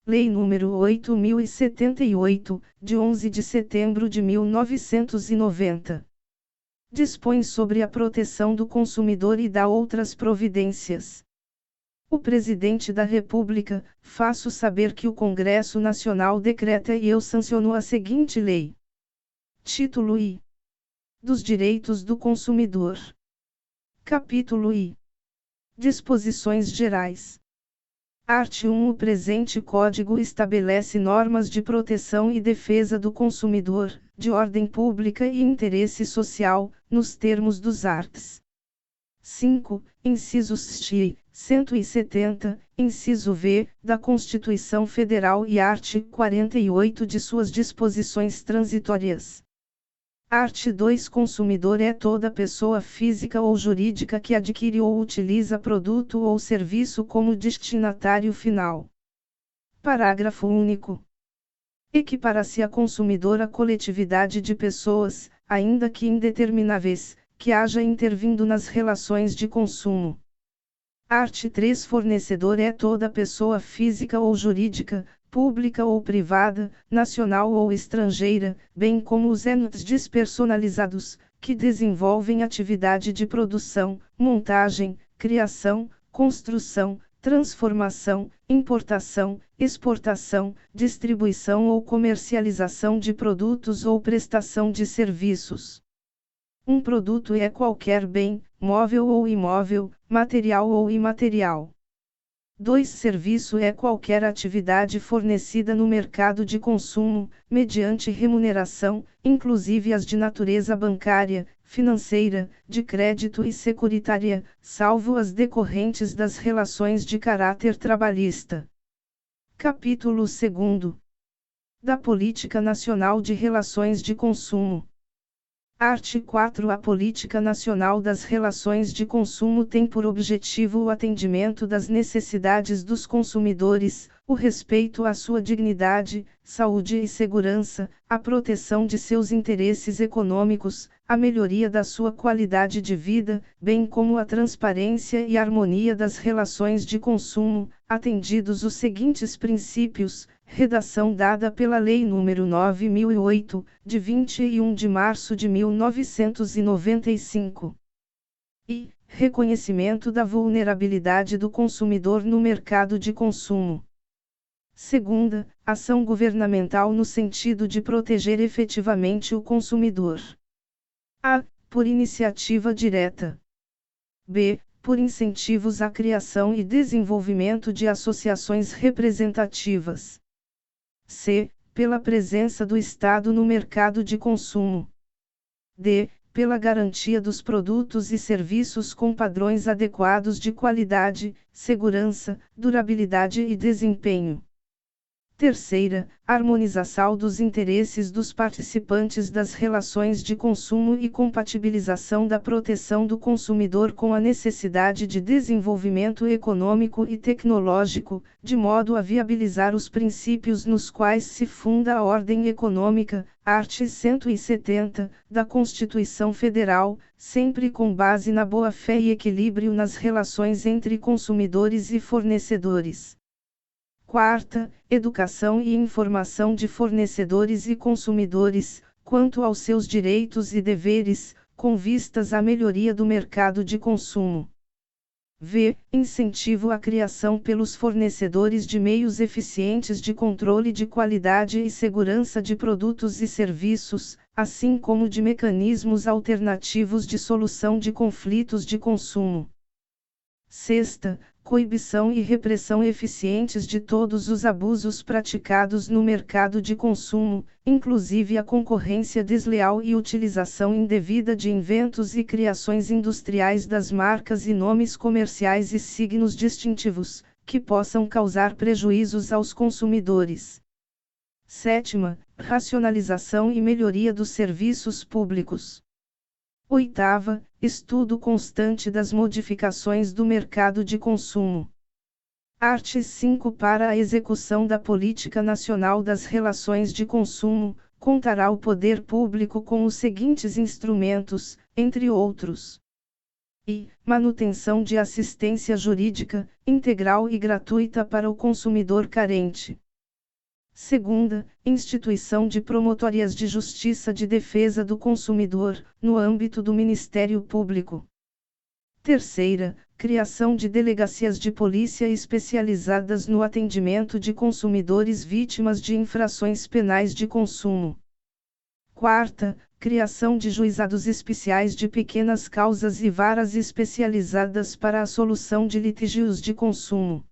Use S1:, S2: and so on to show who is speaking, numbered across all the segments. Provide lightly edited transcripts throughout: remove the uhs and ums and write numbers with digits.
S1: Lei nº 8.078, de 11 de setembro de 1990. Dispõe sobre a proteção do consumidor e dá outras providências. O Presidente da República, faço saber que o Congresso Nacional decreta e eu sanciono a seguinte lei. Título I. Dos Direitos do Consumidor. Capítulo I. Disposições Gerais. Art. 1. O presente Código estabelece normas de proteção e defesa do consumidor, de ordem pública e interesse social, nos termos dos arts. 5. Incisos St. 170, inciso V, da Constituição Federal e art. 48 de suas disposições transitórias. Art. 2. Consumidor é toda pessoa física ou jurídica que adquire ou utiliza produto ou serviço como destinatário final. Parágrafo único. Equipara-se a consumidor a coletividade de pessoas, ainda que indetermináveis, que haja intervindo nas relações de consumo. Art. 3. Fornecedor é toda pessoa física ou jurídica, pública ou privada, nacional ou estrangeira, bem como os entes despersonalizados, que desenvolvem atividade de produção, montagem, criação, construção, transformação, importação, exportação, distribuição ou comercialização de produtos ou prestação de serviços. Um produto é qualquer bem, móvel ou imóvel, material ou imaterial. 2. Serviço é qualquer atividade fornecida no mercado de consumo, mediante remuneração, inclusive as de natureza bancária, financeira, de crédito e securitária, salvo as decorrentes das relações de caráter trabalhista. Capítulo 2. Da Política Nacional de Relações de Consumo. Art. 4. A Política Nacional das Relações de Consumo tem por objetivo o atendimento das necessidades dos consumidores, o respeito à sua dignidade, saúde e segurança, a proteção de seus interesses econômicos, a melhoria da sua qualidade de vida, bem como a transparência e harmonia das relações de consumo, atendidos os seguintes princípios. Redação dada pela Lei nº 9.008, de 21 de março de 1995. E. Reconhecimento da vulnerabilidade do consumidor no mercado de consumo. Segunda, ação governamental no sentido de proteger efetivamente o consumidor. A. Por iniciativa direta. B. Por incentivos à criação e desenvolvimento de associações representativas. C. Pela presença do Estado no mercado de consumo. D. Pela garantia dos produtos e serviços com padrões adequados de qualidade, segurança, durabilidade e desempenho. Terceira, harmonização dos interesses dos participantes das relações de consumo e compatibilização da proteção do consumidor com a necessidade de desenvolvimento econômico e tecnológico, de modo a viabilizar os princípios nos quais se funda a ordem econômica, art. 170, da Constituição Federal, sempre com base na boa-fé e equilíbrio nas relações entre consumidores e fornecedores. Quarta, educação e informação de fornecedores e consumidores, quanto aos seus direitos e deveres, com vistas à melhoria do mercado de consumo. V. Incentivo à criação pelos fornecedores de meios eficientes de controle de qualidade e segurança de produtos e serviços, assim como de mecanismos alternativos de solução de conflitos de consumo. Sexta, coibição e repressão eficientes de todos os abusos praticados no mercado de consumo, inclusive a concorrência desleal e utilização indevida de inventos e criações industriais das marcas e nomes comerciais e signos distintivos, que possam causar prejuízos aos consumidores. Sétima, racionalização e melhoria dos serviços públicos. Oitava, estudo constante das modificações do mercado de consumo. Art. 5. Para a execução da Política Nacional das Relações de Consumo, contará o poder público com os seguintes instrumentos, entre outros. E. Manutenção de assistência jurídica, integral e gratuita para o consumidor carente. Segunda, instituição de promotorias de justiça de defesa do consumidor, no âmbito do Ministério Público. Terceira, criação de delegacias de polícia especializadas no atendimento de consumidores vítimas de infrações penais de consumo. Quarta, criação de juizados especiais de pequenas causas e varas especializadas para a solução de litígios de consumo.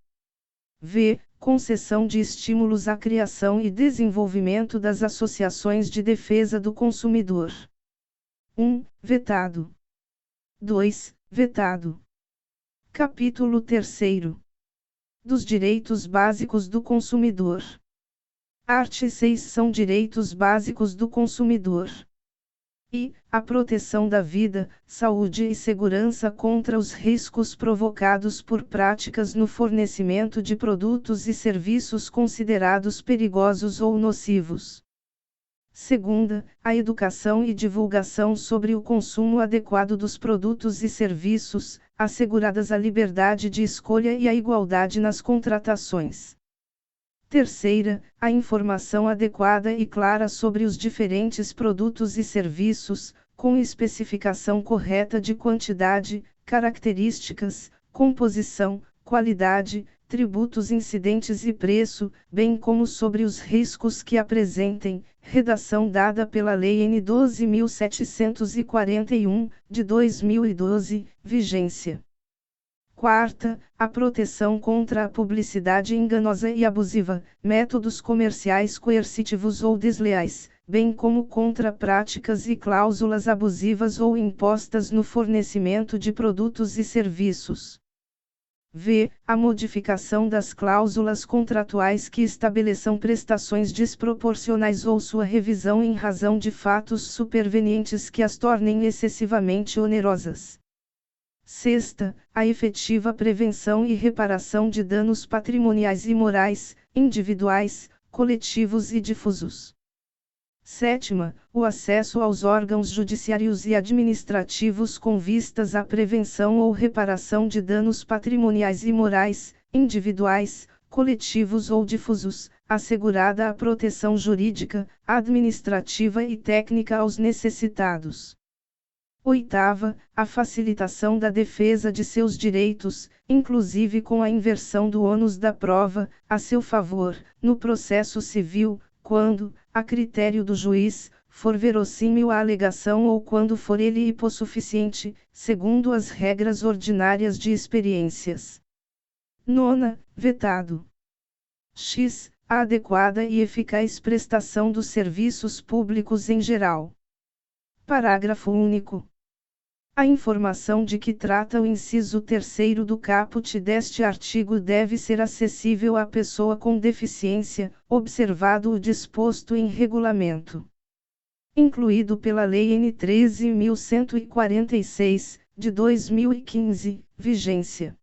S1: V. Concessão de estímulos à criação e desenvolvimento das associações de defesa do consumidor. 1. Vetado. 2. Vetado. Capítulo 3. Dos direitos básicos do consumidor. Art. 6 são direitos básicos do consumidor. I. A proteção da vida, saúde e segurança contra os riscos provocados por práticas no fornecimento de produtos e serviços considerados perigosos ou nocivos. Segunda, a educação e divulgação sobre o consumo adequado dos produtos e serviços, asseguradas a liberdade de escolha e a igualdade nas contratações. Terceira, a informação adequada e clara sobre os diferentes produtos e serviços, com especificação correta de quantidade, características, composição, qualidade, tributos incidentes e preço, bem como sobre os riscos que apresentem, redação dada pela Lei N. 12.741, de 2012, vigência. Quarta, a proteção contra a publicidade enganosa e abusiva, métodos comerciais coercitivos ou desleais, bem como contra práticas e cláusulas abusivas ou impostas no fornecimento de produtos e serviços. V. A modificação das cláusulas contratuais que estabeleçam prestações desproporcionais ou sua revisão em razão de fatos supervenientes que as tornem excessivamente onerosas. Sexta, a efetiva prevenção e reparação de danos patrimoniais e morais, individuais, coletivos e difusos. Sétima, o acesso aos órgãos judiciários e administrativos com vistas à prevenção ou reparação de danos patrimoniais e morais, individuais, coletivos ou difusos, assegurada a proteção jurídica, administrativa e técnica aos necessitados. Oitava, a facilitação da defesa de seus direitos, inclusive com a inversão do ônus da prova, a seu favor, no processo civil, quando, a critério do juiz, for verossímil a alegação ou quando for ele hipossuficiente, segundo as regras ordinárias de experiências. Nona, vetado. X. A adequada e eficaz prestação dos serviços públicos em geral. Parágrafo único. A informação de que trata o inciso 3º do caput deste artigo deve ser acessível à pessoa com deficiência, observado o disposto em regulamento. Incluído pela Lei N. 13.146, de 2015, vigência.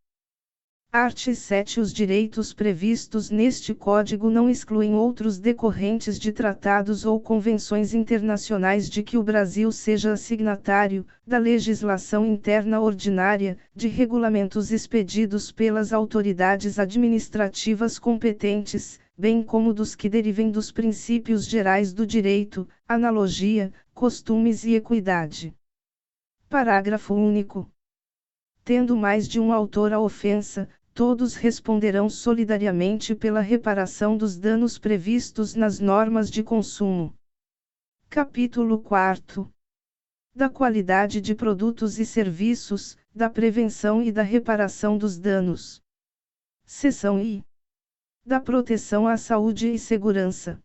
S1: Art. 7. Os direitos previstos neste Código não excluem outros decorrentes de tratados ou convenções internacionais de que o Brasil seja signatário, da legislação interna ordinária, de regulamentos expedidos pelas autoridades administrativas competentes, bem como dos que derivem dos princípios gerais do direito, analogia, costumes e equidade. Parágrafo único. Tendo mais de um autor a ofensa, todos responderão solidariamente pela reparação dos danos previstos nas normas de consumo. Capítulo 4. Da qualidade de produtos e serviços, da prevenção e da reparação dos danos. Seção I. Da proteção à saúde e segurança.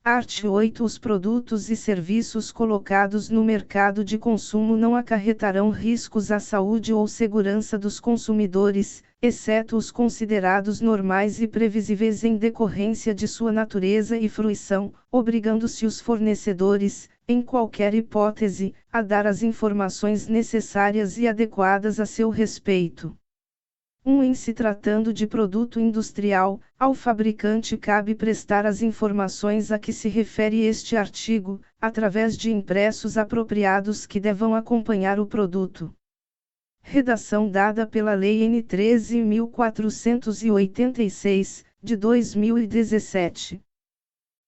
S1: Art. 8. Os produtos e serviços colocados no mercado de consumo não acarretarão riscos à saúde ou segurança dos consumidores, exceto os considerados normais e previsíveis em decorrência de sua natureza e fruição, obrigando-se os fornecedores, em qualquer hipótese, a dar as informações necessárias e adequadas a seu respeito. Em se tratando de produto industrial, ao fabricante cabe prestar as informações a que se refere este artigo, através de impressos apropriados que devam acompanhar o produto. Redação dada pela Lei N. 13.486, de 2017.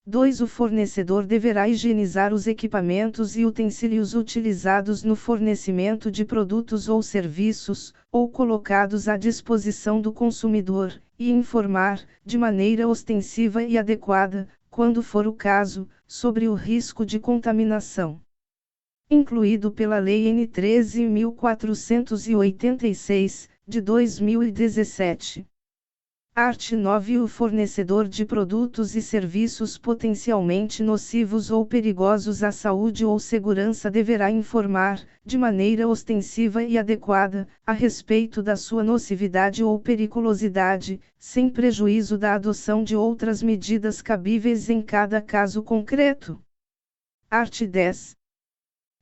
S1: 2. O fornecedor deverá higienizar os equipamentos e utensílios utilizados no fornecimento de produtos ou serviços, ou colocados à disposição do consumidor, e informar, de maneira ostensiva e adequada, quando for o caso, sobre o risco de contaminação. Incluído pela Lei N. 13.486, de 2017. Art. 9. O fornecedor de produtos e serviços potencialmente nocivos ou perigosos à saúde ou segurança deverá informar, de maneira ostensiva e adequada, a respeito da sua nocividade ou periculosidade, sem prejuízo da adoção de outras medidas cabíveis em cada caso concreto. Art. 10.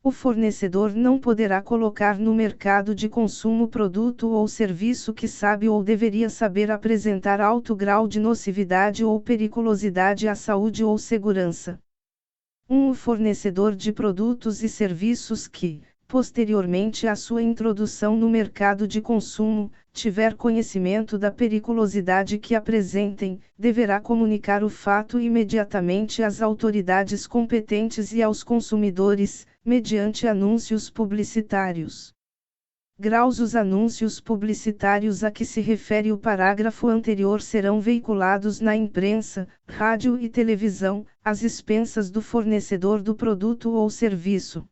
S1: O fornecedor não poderá colocar no mercado de consumo produto ou serviço que sabe ou deveria saber apresentar alto grau de nocividade ou periculosidade à saúde ou segurança. 1. O fornecedor de produtos e serviços que, posteriormente à sua introdução no mercado de consumo, tiver conhecimento da periculosidade que apresentem, deverá comunicar o fato imediatamente às autoridades competentes e aos consumidores, mediante anúncios publicitários. Graus: os anúncios publicitários a que se refere o parágrafo anterior serão veiculados na imprensa, rádio e televisão, às expensas do fornecedor do produto ou serviço.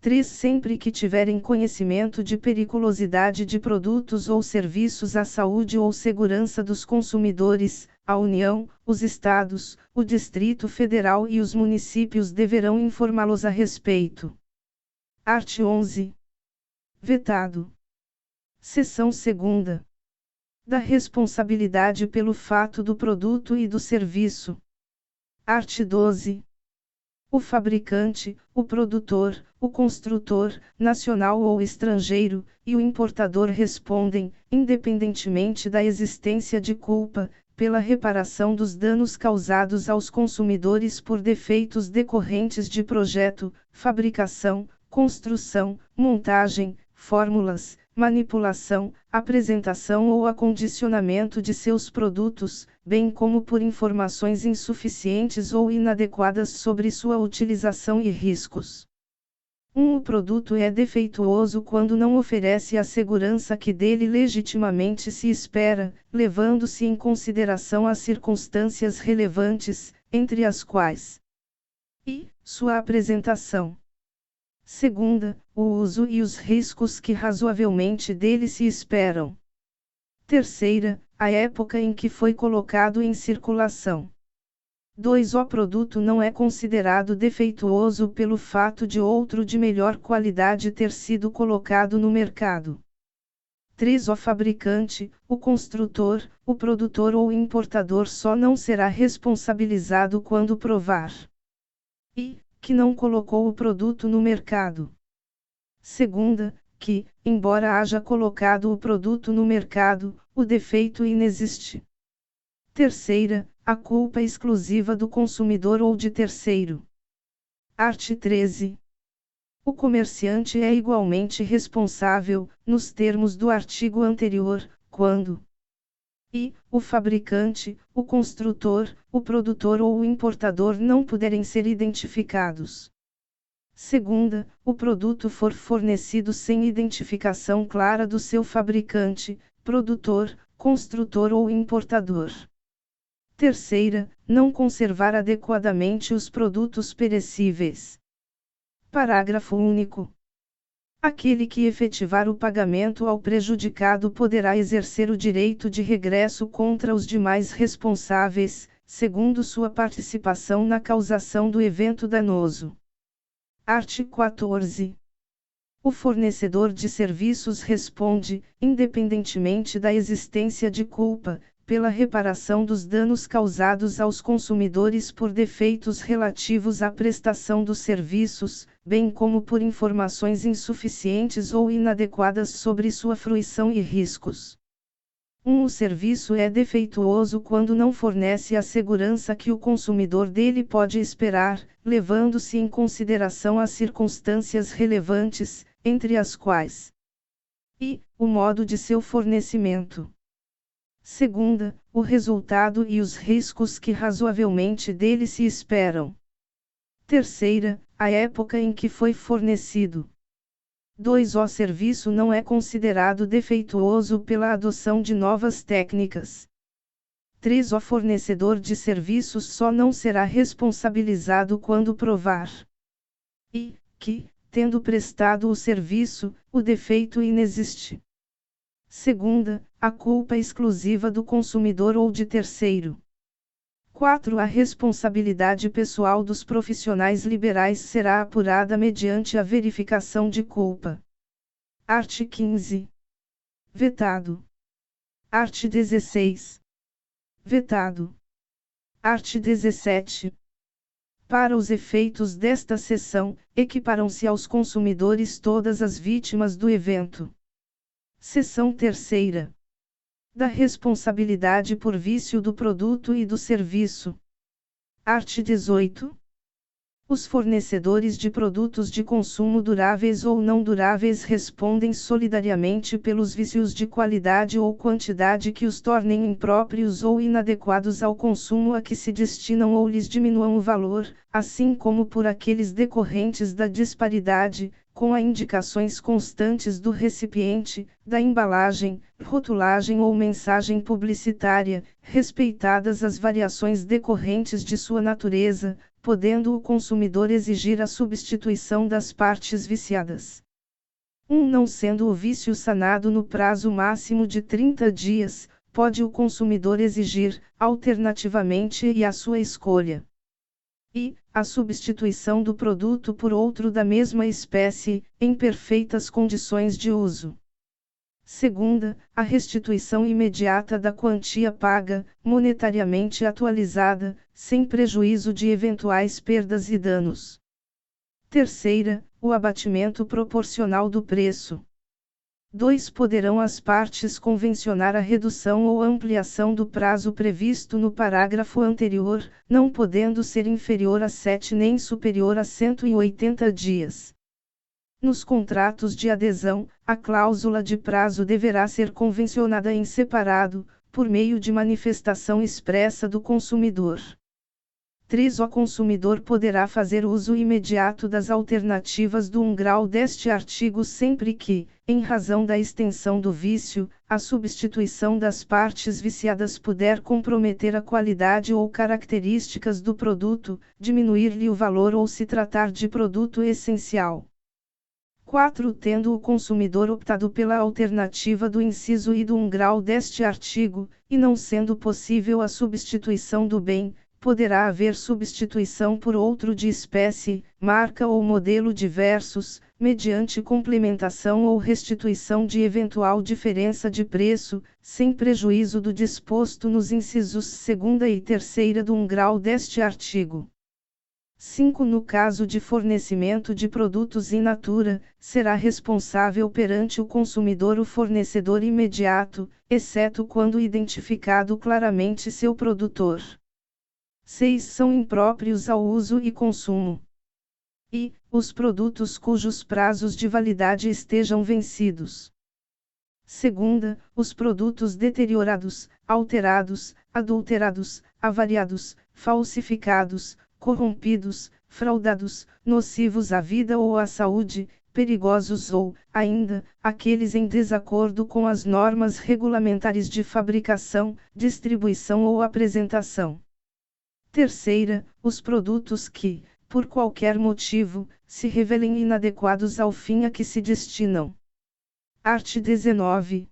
S1: 3. Sempre que tiverem conhecimento de periculosidade de produtos ou serviços à saúde ou segurança dos consumidores, a União, os Estados, o Distrito Federal e os municípios deverão informá-los a respeito. Art. 11. Vetado. Seção 2ª. Da responsabilidade pelo fato do produto e do serviço. Art. 12. O fabricante, o produtor, o construtor, nacional ou estrangeiro, e o importador respondem, independentemente da existência de culpa, pela reparação dos danos causados aos consumidores por defeitos decorrentes de projeto, fabricação, construção, montagem, fórmulas, manipulação, apresentação ou acondicionamento de seus produtos, bem como por informações insuficientes ou inadequadas sobre sua utilização e riscos. 1. O produto é defeituoso quando não oferece a segurança que dele legitimamente se espera, levando-se em consideração as circunstâncias relevantes, entre as quais e sua apresentação. 2. O uso e os riscos que razoavelmente dele se esperam. 3. A época em que foi colocado em circulação. 2. O produto não é considerado defeituoso pelo fato de outro de melhor qualidade ter sido colocado no mercado. 3. O fabricante, o construtor, o produtor ou importador só não será responsabilizado quando provar e que não colocou o produto no mercado. 2. Que, embora haja colocado o produto no mercado, o defeito inexiste. 3. A culpa exclusiva do consumidor ou de terceiro. Art. 13. O comerciante é igualmente responsável, nos termos do artigo anterior, quando e o fabricante, o construtor, o produtor ou o importador não puderem ser identificados. 2. O produto for fornecido sem identificação clara do seu fabricante, produtor, construtor ou importador. 3. Não conservar adequadamente os produtos perecíveis. Parágrafo único. Aquele que efetivar o pagamento ao prejudicado poderá exercer o direito de regresso contra os demais responsáveis, segundo sua participação na causação do evento danoso. Art. 14. O fornecedor de serviços responde, independentemente da existência de culpa, pela reparação dos danos causados aos consumidores por defeitos relativos à prestação dos serviços, bem como por informações insuficientes ou inadequadas sobre sua fruição e riscos. 1. O serviço é defeituoso quando não fornece a segurança que o consumidor dele pode esperar, levando-se em consideração as circunstâncias relevantes, entre as quais e o modo de seu fornecimento. Segunda, o resultado e os riscos que razoavelmente dele se esperam. Terceira, a época em que foi fornecido. 2. O serviço não é considerado defeituoso pela adoção de novas técnicas. 3. O fornecedor de serviços só não será responsabilizado quando provar que, tendo prestado o serviço, o defeito inexiste. Segunda, a culpa exclusiva do consumidor ou de terceiro. 4. A responsabilidade pessoal dos profissionais liberais será apurada mediante a verificação de culpa. Art. 15. Vetado. Art. 16. Vetado. Art. 17. Para os efeitos desta seção, equiparam-se aos consumidores todas as vítimas do evento. Seção 3ª. Da responsabilidade por vício do produto e do serviço. Art. 18. Os fornecedores de produtos de consumo duráveis ou não duráveis respondem solidariamente pelos vícios de qualidade ou quantidade que os tornem impróprios ou inadequados ao consumo a que se destinam ou lhes diminuam o valor, assim como por aqueles decorrentes da disparidade, com as indicações constantes do recipiente, da embalagem, rotulagem ou mensagem publicitária, respeitadas as variações decorrentes de sua natureza, podendo o consumidor exigir a substituição das partes viciadas. Não sendo o vício sanado no prazo máximo de 30 dias, pode o consumidor exigir, alternativamente e à sua escolha, a substituição do produto por outro da mesma espécie, em perfeitas condições de uso. Segunda, a restituição imediata da quantia paga, monetariamente atualizada, sem prejuízo de eventuais perdas e danos. Terceira, o abatimento proporcional do preço. 2. Poderão as partes convencionar a redução ou ampliação do prazo previsto no parágrafo anterior, não podendo ser inferior a 7 nem superior a 180 dias. Nos contratos de adesão, a cláusula de prazo deverá ser convencionada em separado, por meio de manifestação expressa do consumidor. 3. O consumidor poderá fazer uso imediato das alternativas do grau deste artigo sempre que, em razão da extensão do vício, a substituição das partes viciadas puder comprometer a qualidade ou características do produto, diminuir-lhe o valor ou se tratar de produto essencial. 4. Tendo o consumidor optado pela alternativa do inciso I do grau deste artigo, e não sendo possível a substituição do bem, poderá haver substituição por outro de espécie, marca ou modelo diversos, mediante complementação ou restituição de eventual diferença de preço, sem prejuízo do disposto nos incisos 2ª e 3ª do grau deste artigo. 5. No caso de fornecimento de produtos in natura, será responsável perante o consumidor o fornecedor imediato, exceto quando identificado claramente seu produtor. 6. São impróprios ao uso e consumo. Os produtos cujos prazos de validade estejam vencidos. Segunda, os produtos deteriorados, alterados, adulterados, avariados, falsificados, corrompidos, fraudados, nocivos à vida ou à saúde, perigosos ou, ainda, aqueles em desacordo com as normas regulamentares de fabricação, distribuição ou apresentação. Terceira, os produtos que, por qualquer motivo, se revelem inadequados ao fim a que se destinam. Art. 19.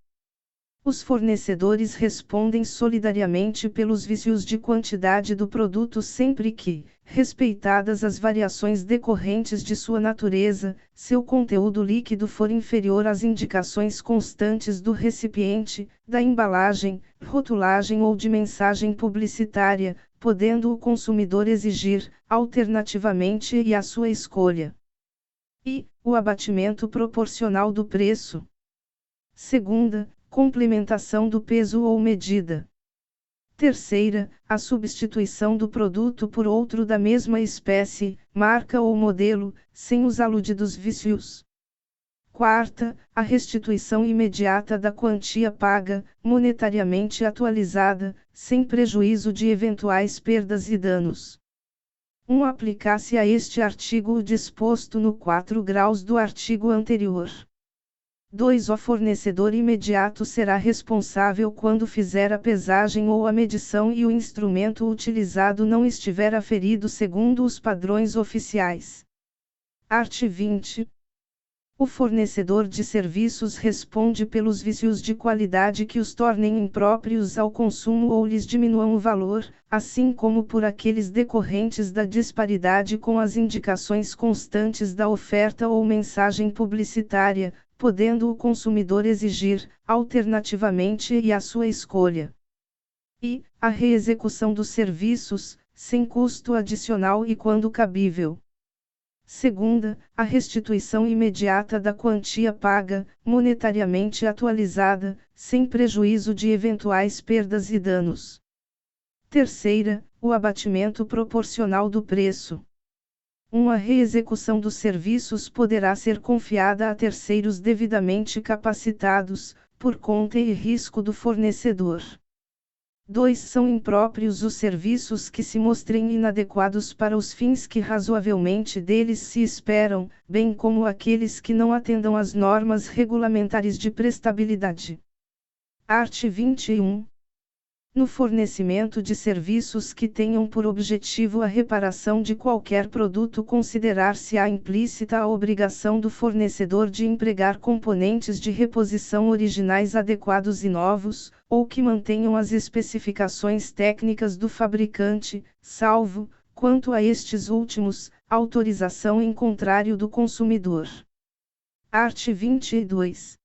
S1: Os fornecedores respondem solidariamente pelos vícios de quantidade do produto sempre que, respeitadas as variações decorrentes de sua natureza, seu conteúdo líquido for inferior às indicações constantes do recipiente, da embalagem, rotulagem ou de mensagem publicitária, podendo o consumidor exigir, alternativamente e à sua escolha. O abatimento proporcional do preço. Segunda, complementação do peso ou medida. Terceira, a substituição do produto por outro da mesma espécie, marca ou modelo, sem os aludidos vícios. Quarta, a restituição imediata da quantia paga, monetariamente atualizada, sem prejuízo de eventuais perdas e danos. 1. Aplicar-se a este artigo o disposto no 4 graus do artigo anterior. 2. O fornecedor imediato será responsável quando fizer a pesagem ou a medição e o instrumento utilizado não estiver aferido segundo os padrões oficiais. Art. 20. O fornecedor de serviços responde pelos vícios de qualidade que os tornem impróprios ao consumo ou lhes diminuam o valor, assim como por aqueles decorrentes da disparidade com as indicações constantes da oferta ou mensagem publicitária, podendo o consumidor exigir, alternativamente e à sua escolha. E, a reexecução dos serviços, sem custo adicional e quando cabível. Segunda, a restituição imediata da quantia paga, monetariamente atualizada, sem prejuízo de eventuais perdas e danos. Terceira, o abatimento proporcional do preço. A reexecução dos serviços poderá ser confiada a terceiros devidamente capacitados, por conta e risco do fornecedor. 2. São impróprios os serviços que se mostrem inadequados para os fins que razoavelmente deles se esperam, bem como aqueles que não atendam às normas regulamentares de prestabilidade. Art. 21. No fornecimento de serviços que tenham por objetivo a reparação de qualquer produto, considerar-se-á implícita a obrigação do fornecedor de empregar componentes de reposição originais adequados e novos, ou que mantenham as especificações técnicas do fabricante, salvo, quanto a estes últimos, autorização em contrário do consumidor. Art. 22.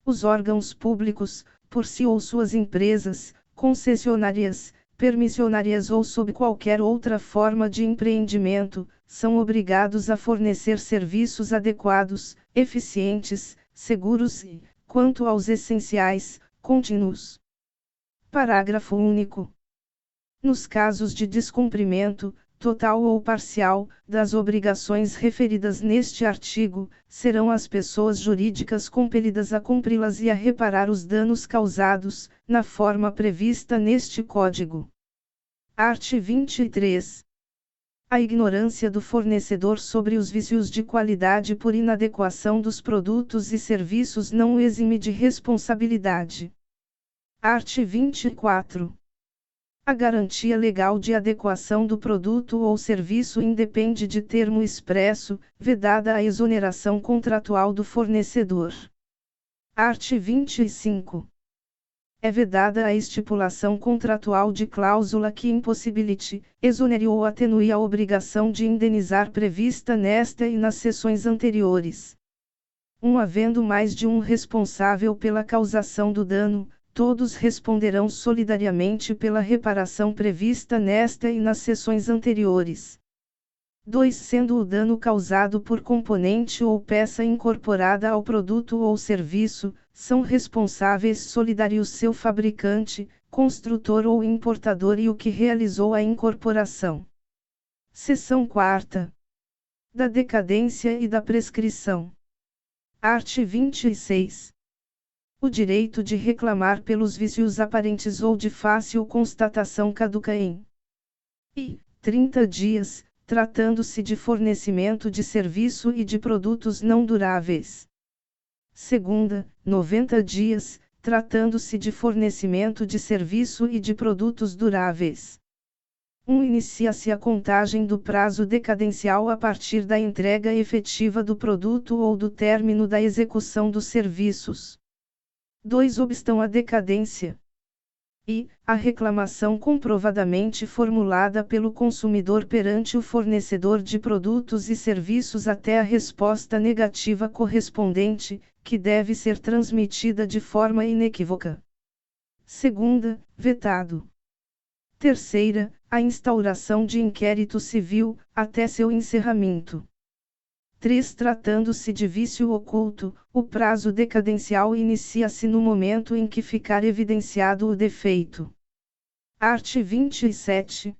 S1: Os órgãos públicos, por si ou suas empresas, concessionárias, permissionárias ou sob qualquer outra forma de empreendimento, são obrigados a fornecer serviços adequados, eficientes, seguros e, quanto aos essenciais, contínuos. Parágrafo único. Nos casos de descumprimento, total ou parcial, das obrigações referidas neste artigo, serão as pessoas jurídicas compelidas a cumpri-las e a reparar os danos causados, na forma prevista neste Código. Art. 23. A ignorância do fornecedor sobre os vícios de qualidade por inadequação dos produtos e serviços não o exime de responsabilidade. Art. 24. A garantia legal de adequação do produto ou serviço independe de termo expresso, vedada a exoneração contratual do fornecedor. Art. 25. É vedada a estipulação contratual de cláusula que impossibilite, exonere ou atenue a obrigação de indenizar prevista nesta e nas seções anteriores. Havendo mais de um responsável pela causação do dano, todos responderão solidariamente pela reparação prevista nesta e nas seções anteriores. 2. Sendo o dano causado por componente ou peça incorporada ao produto ou serviço, são responsáveis solidários seu fabricante, construtor ou importador e o que realizou a incorporação. Seção 4. Da decadência e da prescrição. Art. 26. O direito de reclamar pelos vícios aparentes ou de fácil constatação caduca em 30 dias, tratando-se de fornecimento de serviço e de produtos não duráveis. Segunda, 90 dias, tratando-se de fornecimento de serviço e de produtos duráveis. Inicia-se a contagem do prazo decadencial a partir da entrega efetiva do produto ou do término da execução dos serviços. 2. Obstam a decadência e a reclamação comprovadamente formulada pelo consumidor perante o fornecedor de produtos e serviços até a resposta negativa correspondente, que deve ser transmitida de forma inequívoca. Segunda, vetado. Terceira, a instauração de inquérito civil, até seu encerramento. 3. Tratando-se de vício oculto, o prazo decadencial inicia-se no momento em que ficar evidenciado o defeito. Art. 27.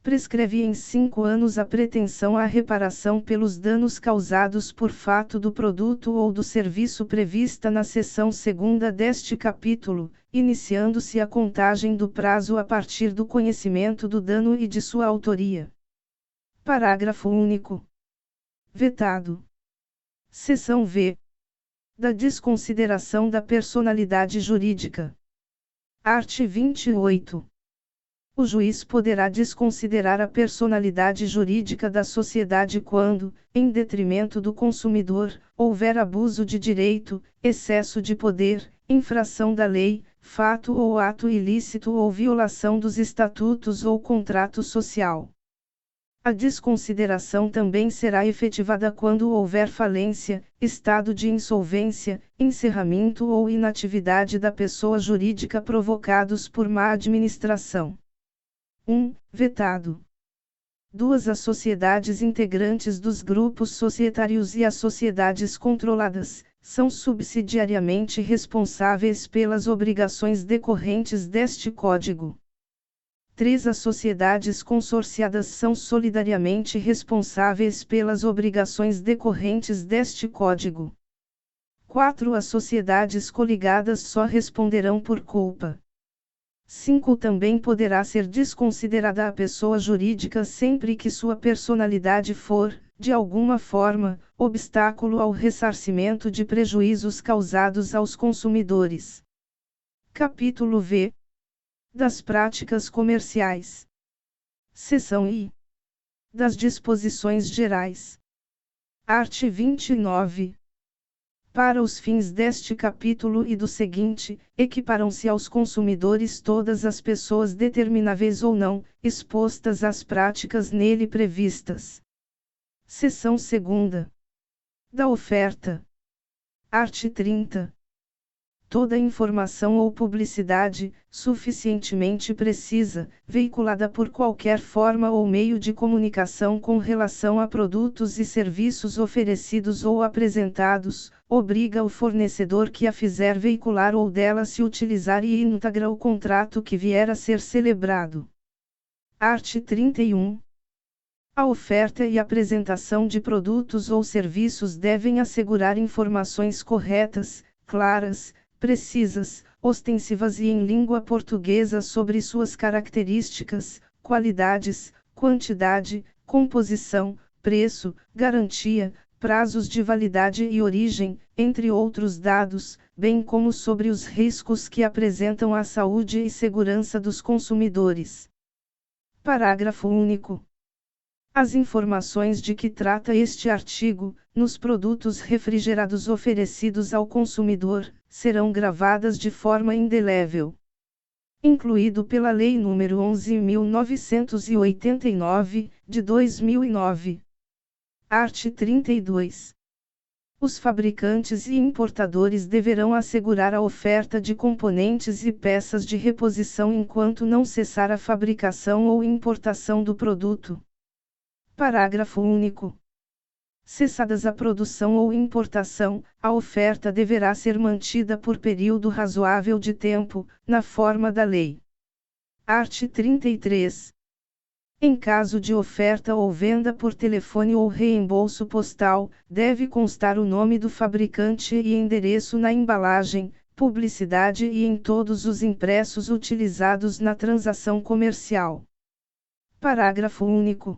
S1: prescreve em 5 anos a pretensão à reparação pelos danos causados por fato do produto ou do serviço prevista na seção 2ª deste capítulo, iniciando-se a contagem do prazo a partir do conhecimento do dano e de sua autoria. Parágrafo único. Vetado. Seção V. Da desconsideração da personalidade jurídica. Art. 28. O juiz poderá desconsiderar a personalidade jurídica da sociedade quando, em detrimento do consumidor, houver abuso de direito, excesso de poder, infração da lei, fato ou ato ilícito ou violação dos estatutos ou contrato social. A desconsideração também será efetivada quando houver falência, estado de insolvência, encerramento ou inatividade da pessoa jurídica provocados por má administração. 1. Vetado. 2. As sociedades integrantes dos grupos societários e as sociedades controladas são subsidiariamente responsáveis pelas obrigações decorrentes deste Código. 3. As sociedades consorciadas são solidariamente responsáveis pelas obrigações decorrentes deste Código. 4. As sociedades coligadas só responderão por culpa. 5. Também poderá ser desconsiderada a pessoa jurídica sempre que sua personalidade for, de alguma forma, obstáculo ao ressarcimento de prejuízos causados aos consumidores. Capítulo V. Das práticas comerciais. Seção I. Das disposições gerais. Art. 29. Para os fins deste capítulo e do seguinte, equiparam-se aos consumidores todas as pessoas determináveis ou não, expostas às práticas nele previstas. Seção 2ª. Da oferta. Art. 30. Toda informação ou publicidade, suficientemente precisa, veiculada por qualquer forma ou meio de comunicação com relação a produtos e serviços oferecidos ou apresentados, obriga o fornecedor que a fizer veicular ou dela se utilizar e integra o contrato que vier a ser celebrado. Art. 31. A oferta e apresentação de produtos ou serviços devem assegurar informações corretas, claras, precisas, ostensivas e em língua portuguesa sobre suas características, qualidades, quantidade, composição, preço, garantia, prazos de validade e origem, entre outros dados, bem como sobre os riscos que apresentam à saúde e segurança dos consumidores. Parágrafo único. As informações de que trata este artigo, nos produtos refrigerados oferecidos ao consumidor, serão gravadas de forma indelével. Incluído pela Lei nº 11.989, de 2009. Art. 32. Os fabricantes e importadores deverão assegurar a oferta de componentes e peças de reposição enquanto não cessar a fabricação ou importação do produto. Parágrafo único. Cessadas a produção ou importação, a oferta deverá ser mantida por período razoável de tempo, na forma da lei. Art. 33. Em caso de oferta ou venda por telefone ou reembolso postal, deve constar o nome do fabricante e endereço na embalagem, publicidade e em todos os impressos utilizados na transação comercial. Parágrafo único.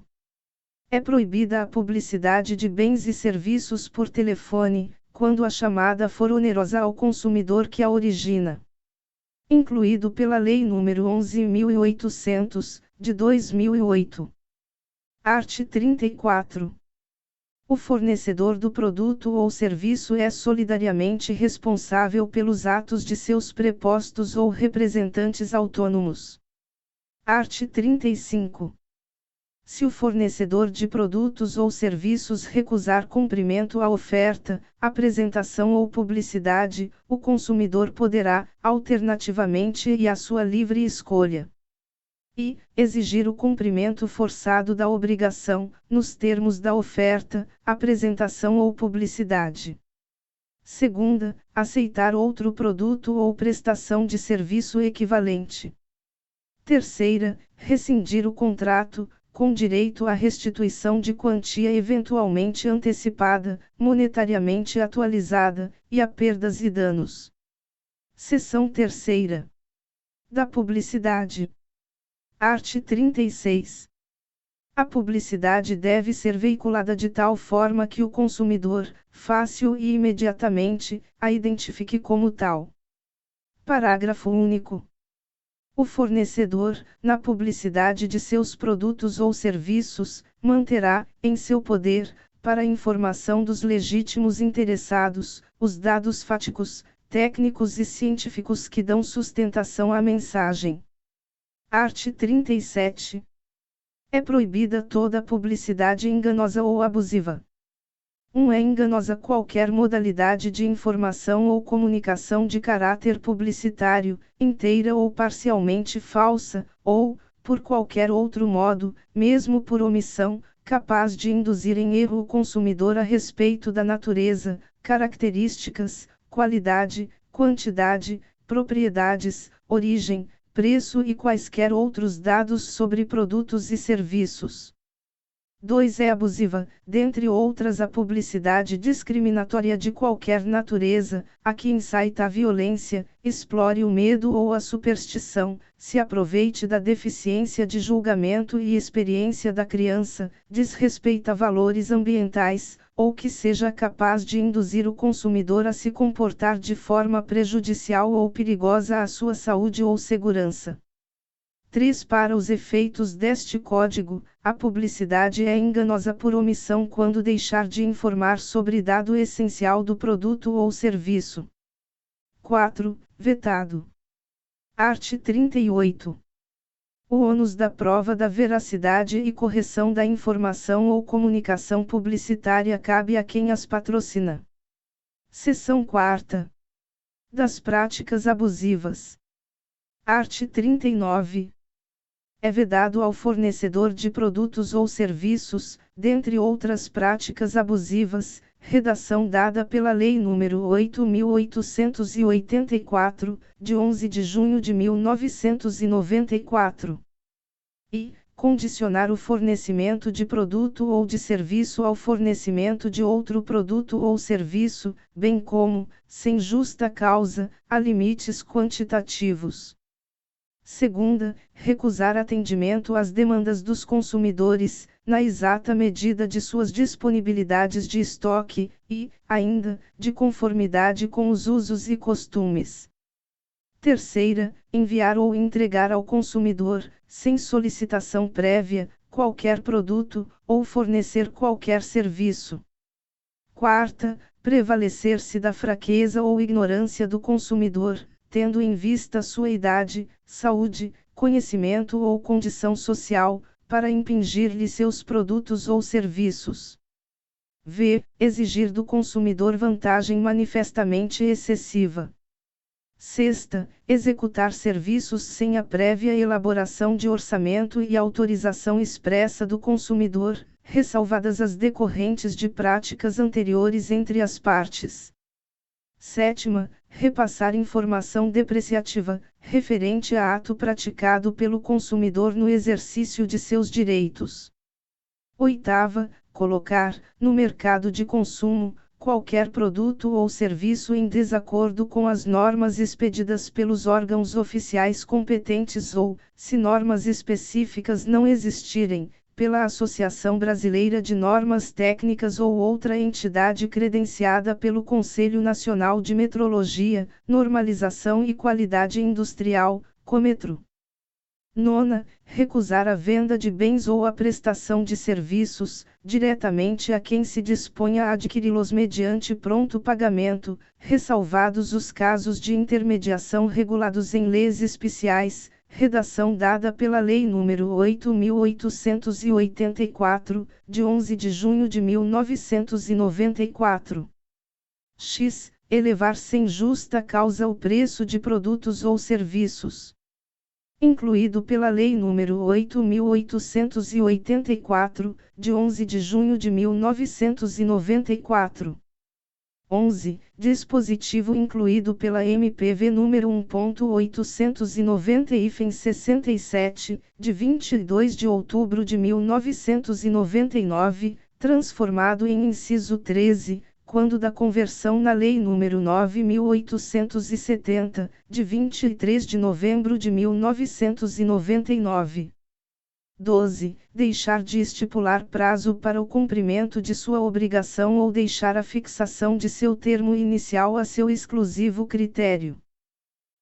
S1: É proibida a publicidade de bens e serviços por telefone, quando a chamada for onerosa ao consumidor que a origina. Incluído pela Lei nº 11.800, de 2008. Art. 34. O fornecedor do produto ou serviço é solidariamente responsável pelos atos de seus prepostos ou representantes autônomos. Art. 35. Se o fornecedor de produtos ou serviços recusar cumprimento à oferta, apresentação ou publicidade, o consumidor poderá, alternativamente e à sua livre escolha, exigir o cumprimento forçado da obrigação, nos termos da oferta, apresentação ou publicidade. Segunda, aceitar outro produto ou prestação de serviço equivalente. Terceira, rescindir o contrato, com direito à restituição de quantia eventualmente antecipada, monetariamente atualizada, e a perdas e danos. Seção terceira. Da publicidade. Art. 36. A publicidade deve ser veiculada de tal forma que o consumidor, fácil e imediatamente, a identifique como tal. Parágrafo único. O fornecedor, na publicidade de seus produtos ou serviços, manterá, em seu poder, para informação dos legítimos interessados, os dados fáticos, técnicos e científicos que dão sustentação à mensagem. Art. 37. É proibida toda publicidade enganosa ou abusiva. 1. É enganosa qualquer modalidade de informação ou comunicação de caráter publicitário, inteira ou parcialmente falsa, ou, por qualquer outro modo, mesmo por omissão, capaz de induzir em erro o consumidor a respeito da natureza, características, qualidade, quantidade, propriedades, origem, preço e quaisquer outros dados sobre produtos e serviços. 2. É abusiva, dentre outras a publicidade discriminatória de qualquer natureza, a que incita a violência, explore o medo ou a superstição, se aproveite da deficiência de julgamento e experiência da criança, desrespeita valores ambientais, ou que seja capaz de induzir o consumidor a se comportar de forma prejudicial ou perigosa à sua saúde ou segurança. 3. Para os efeitos deste Código, a publicidade é enganosa por omissão quando deixar de informar sobre dado essencial do produto ou serviço. 4. Vetado. Art. 38. O ônus da prova da veracidade e correção da informação ou comunicação publicitária cabe a quem as patrocina. Seção 4. Das práticas abusivas. Art. 39. É vedado ao fornecedor de produtos ou serviços, dentre outras práticas abusivas, redação dada pela Lei nº 8.884, de 11 de junho de 1994. E condicionar o fornecimento de produto ou de serviço ao fornecimento de outro produto ou serviço, bem como, sem justa causa, a limites quantitativos. Segunda, recusar atendimento às demandas dos consumidores, na exata medida de suas disponibilidades de estoque, e, ainda, de conformidade com os usos e costumes. Terceira, enviar ou entregar ao consumidor, sem solicitação prévia, qualquer produto, ou fornecer qualquer serviço. Quarta, prevalecer-se da fraqueza ou ignorância do consumidor, tendo em vista sua idade, saúde, conhecimento ou condição social, para impingir-lhe seus produtos ou serviços. V. Exigir do consumidor vantagem manifestamente excessiva. Sexta, executar serviços sem a prévia elaboração de orçamento e autorização expressa do consumidor, ressalvadas as decorrentes de práticas anteriores entre as partes. Sétima, repassar informação depreciativa, referente a ato praticado pelo consumidor no exercício de seus direitos. Oitava, colocar, no mercado de consumo, qualquer produto ou serviço em desacordo com as normas expedidas pelos órgãos oficiais competentes ou, se normas específicas não existirem, pela Associação Brasileira de Normas Técnicas ou outra entidade credenciada pelo Conselho Nacional de Metrologia, Normalização e Qualidade Industrial, Cometro. Nona, recusar a venda de bens ou a prestação de serviços, diretamente a quem se disponha a adquiri-los mediante pronto pagamento, ressalvados os casos de intermediação regulados em leis especiais, redação dada pela Lei nº 8.884, de 11 de junho de 1994. X. Elevar sem justa causa o preço de produtos ou serviços. Incluído pela Lei nº 8.884, de 11 de junho de 1994. 11. Dispositivo incluído pela MPV número 1.890-67, de 22 de outubro de 1999, transformado em inciso 13, quando da conversão na Lei nº 9.870, de 23 de novembro de 1999. 12. Deixar de estipular prazo para o cumprimento de sua obrigação ou deixar a fixação de seu termo inicial a seu exclusivo critério.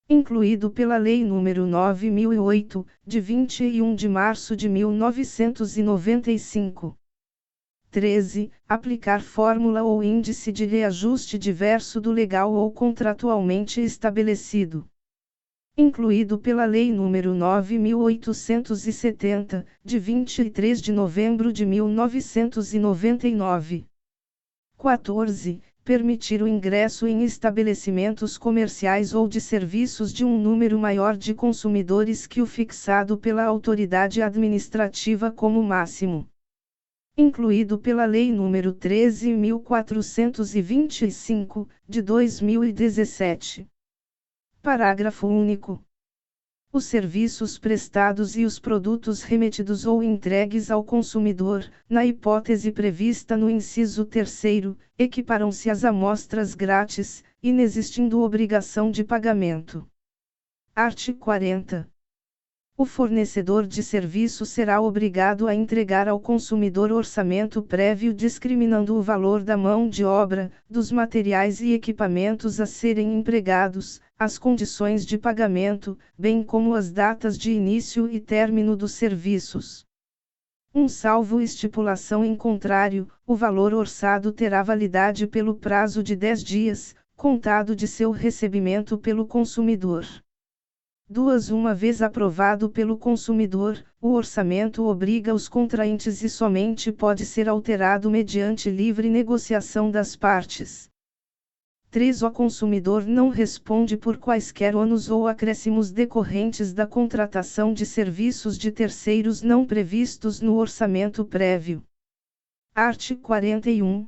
S1: Incluído pela Lei nº 9.008, de 21 de março de 1995. 13. Aplicar fórmula ou índice de reajuste diverso do legal ou contratualmente estabelecido. Incluído pela Lei nº 9.870, de 23 de novembro de 1999. 14. Permitir o ingresso em estabelecimentos comerciais ou de serviços de um número maior de consumidores que o fixado pela autoridade administrativa como máximo. Incluído pela Lei nº 13.425, de 2017. Parágrafo único. Os serviços prestados e os produtos remetidos ou entregues ao consumidor, na hipótese prevista no inciso 3º, equiparam-se às amostras grátis, inexistindo obrigação de pagamento. Art. 40. O fornecedor de serviço será obrigado a entregar ao consumidor orçamento prévio discriminando o valor da mão de obra, dos materiais e equipamentos a serem empregados, as condições de pagamento, bem como as datas de início e término dos serviços. Salvo estipulação em contrário, o valor orçado terá validade pelo prazo de 10 dias, contado de seu recebimento pelo consumidor. 2. Uma vez aprovado pelo consumidor, o orçamento obriga os contraentes e somente pode ser alterado mediante livre negociação das partes. 3. O consumidor não responde por quaisquer ônus ou acréscimos decorrentes da contratação de serviços de terceiros não previstos no orçamento prévio. Art. 41.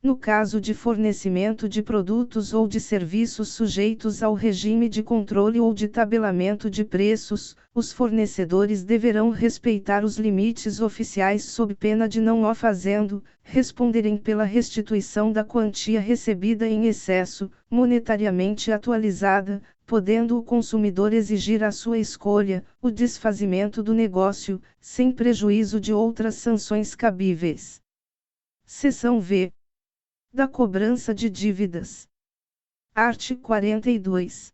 S1: No caso de fornecimento de produtos ou de serviços sujeitos ao regime de controle ou de tabelamento de preços, os fornecedores deverão respeitar os limites oficiais sob pena de não o fazendo, responderem pela restituição da quantia recebida em excesso, monetariamente atualizada, podendo o consumidor exigir à sua escolha, o desfazimento do negócio, sem prejuízo de outras sanções cabíveis. Seção V. Da cobrança de dívidas. Art. 42.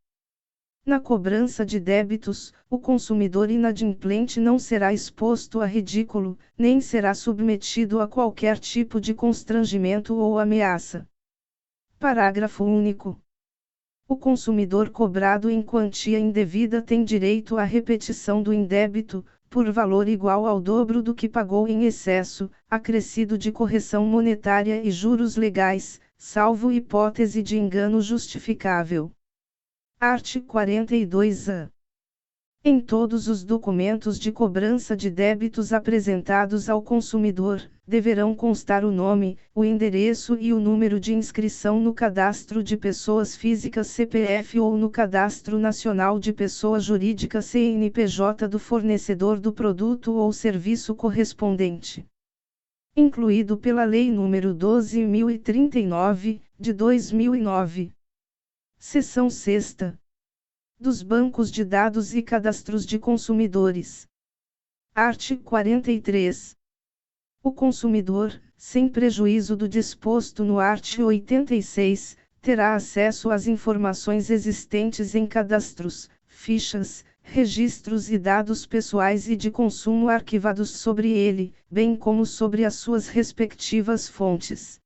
S1: Na cobrança de débitos, o consumidor inadimplente não será exposto a ridículo, nem será submetido a qualquer tipo de constrangimento ou ameaça. Parágrafo único. O consumidor cobrado em quantia indevida tem direito à repetição do indébito, por valor igual ao dobro do que pagou em excesso, acrescido de correção monetária e juros legais, salvo hipótese de engano justificável. Art. 42-A. Em todos os documentos de cobrança de débitos apresentados ao consumidor, deverão constar o nome, o endereço e o número de inscrição no Cadastro de Pessoas Físicas CPF ou no Cadastro Nacional de Pessoa Jurídica CNPJ do fornecedor do produto ou serviço correspondente. Incluído pela Lei nº 12.039, de 2009. Seção 6ª. Dos bancos de dados e cadastros de consumidores. Art. 43. O consumidor, sem prejuízo do disposto no art. 86, terá acesso às informações existentes em cadastros, fichas, registros e dados pessoais e de consumo arquivados sobre ele, bem como sobre as suas respectivas fontes.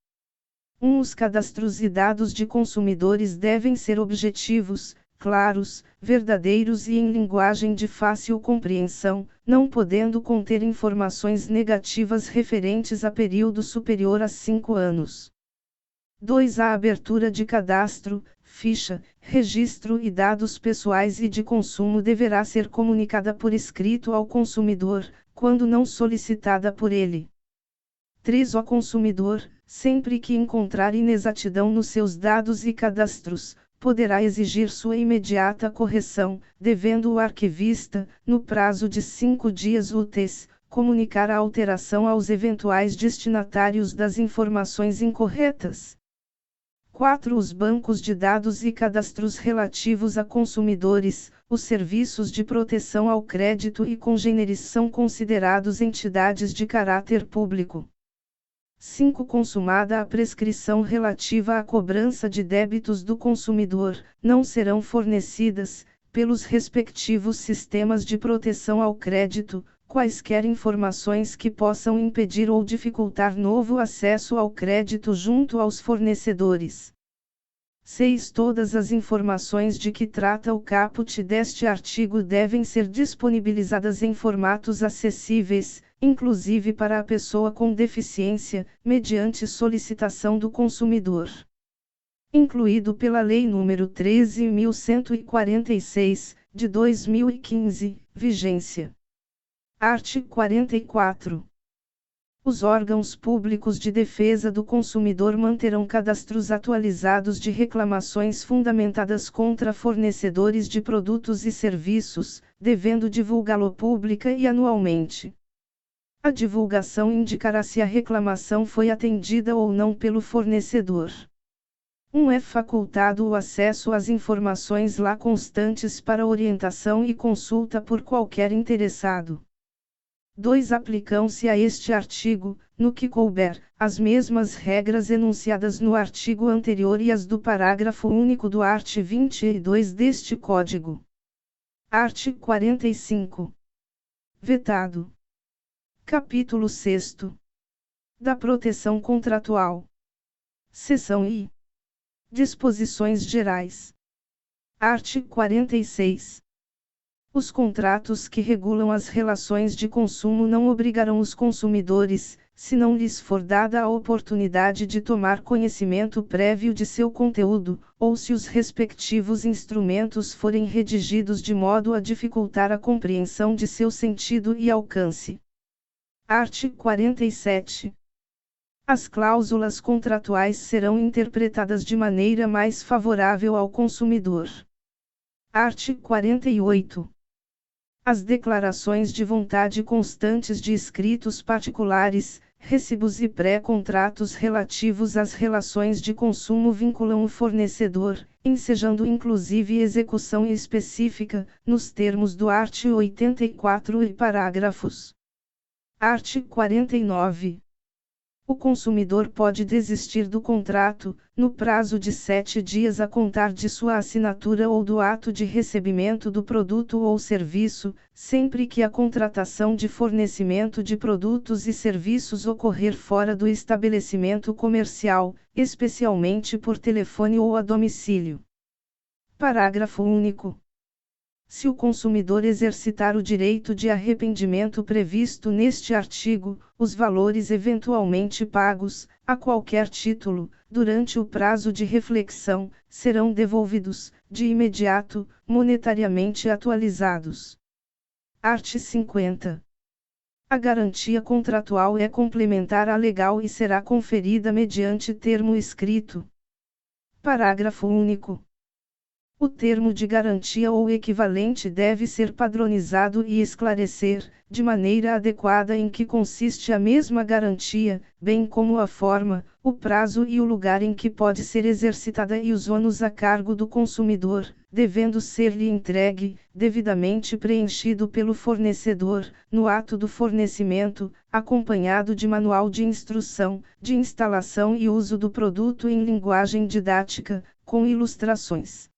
S1: Os cadastros e dados de consumidores devem ser objetivos, claros, verdadeiros e em linguagem de fácil compreensão, não podendo conter informações negativas referentes a período superior a 5 anos. 2. A abertura de cadastro, ficha, registro e dados pessoais e de consumo deverá ser comunicada por escrito ao consumidor, quando não solicitada por ele. 3. O consumidor, sempre que encontrar inexatidão nos seus dados e cadastros, poderá exigir sua imediata correção, devendo o arquivista, no prazo de 5 dias úteis, comunicar a alteração aos eventuais destinatários das informações incorretas. 4. Os bancos de dados e cadastros relativos a consumidores, os serviços de proteção ao crédito e congêneres são considerados entidades de caráter público. 5. Consumada a prescrição relativa à cobrança de débitos do consumidor, não serão fornecidas, pelos respectivos sistemas de proteção ao crédito, quaisquer informações que possam impedir ou dificultar novo acesso ao crédito junto aos fornecedores. 6. Todas as informações de que trata o caput deste artigo devem ser disponibilizadas em formatos acessíveis, inclusive para a pessoa com deficiência, mediante solicitação do consumidor. Incluído pela Lei nº 13.146, de 2015, vigência. Art. 44. Os órgãos públicos de defesa do consumidor manterão cadastros atualizados de reclamações fundamentadas contra fornecedores de produtos e serviços, devendo divulgá-lo pública e anualmente. A divulgação indicará se a reclamação foi atendida ou não pelo fornecedor. 1. É facultado o acesso às informações lá constantes para orientação e consulta por qualquer interessado. 2. Aplicam-se a este artigo, no que couber, as mesmas regras enunciadas no artigo anterior e as do parágrafo único do art. 22 deste Código. Art. 45. Vetado. Capítulo 6. Da proteção contratual. Seção I. Disposições gerais. Art. 46. Os contratos que regulam as relações de consumo não obrigarão os consumidores, se não lhes for dada a oportunidade de tomar conhecimento prévio de seu conteúdo, ou se os respectivos instrumentos forem redigidos de modo a dificultar a compreensão de seu sentido e alcance. Art. 47. As cláusulas contratuais serão interpretadas de maneira mais favorável ao consumidor. Art. 48. As declarações de vontade constantes de escritos particulares, recibos e pré-contratos relativos às relações de consumo vinculam o fornecedor, ensejando inclusive execução específica, nos termos do art. 84 e parágrafos. Art. 49. O consumidor pode desistir do contrato, no prazo de 7 dias a contar de sua assinatura ou do ato de recebimento do produto ou serviço, sempre que a contratação de fornecimento de produtos e serviços ocorrer fora do estabelecimento comercial, especialmente por telefone ou a domicílio. Parágrafo único. Se o consumidor exercitar o direito de arrependimento previsto neste artigo, os valores eventualmente pagos, a qualquer título, durante o prazo de reflexão, serão devolvidos, de imediato, monetariamente atualizados. Art. 50. A garantia contratual é complementar à legal e será conferida mediante termo escrito. Parágrafo único. O termo de garantia ou equivalente deve ser padronizado e esclarecer, de maneira adequada em que consiste a mesma garantia, bem como a forma, o prazo e o lugar em que pode ser exercitada e os ônus a cargo do consumidor, devendo ser-lhe entregue, devidamente preenchido pelo fornecedor, no ato do fornecimento, acompanhado de manual de instrução, de instalação e uso do produto em linguagem didática, com ilustrações.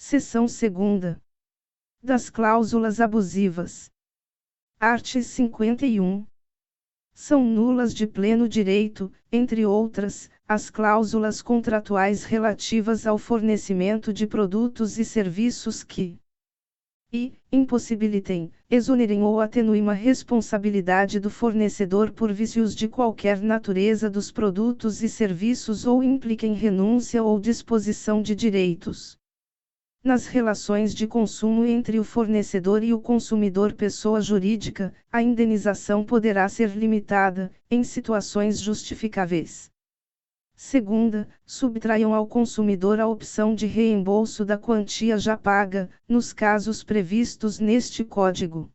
S1: Seção 2. Das cláusulas abusivas. Art. 51. São nulas de pleno direito, entre outras, as cláusulas contratuais relativas ao fornecimento de produtos e serviços que impossibilitem, exonerem ou atenuem a responsabilidade do fornecedor por vícios de qualquer natureza dos produtos e serviços ou impliquem renúncia ou disposição de direitos. Nas relações de consumo entre o fornecedor e o consumidor pessoa jurídica, a indenização poderá ser limitada, em situações justificáveis. Segunda, subtraiam ao consumidor a opção de reembolso da quantia já paga, nos casos previstos neste Código.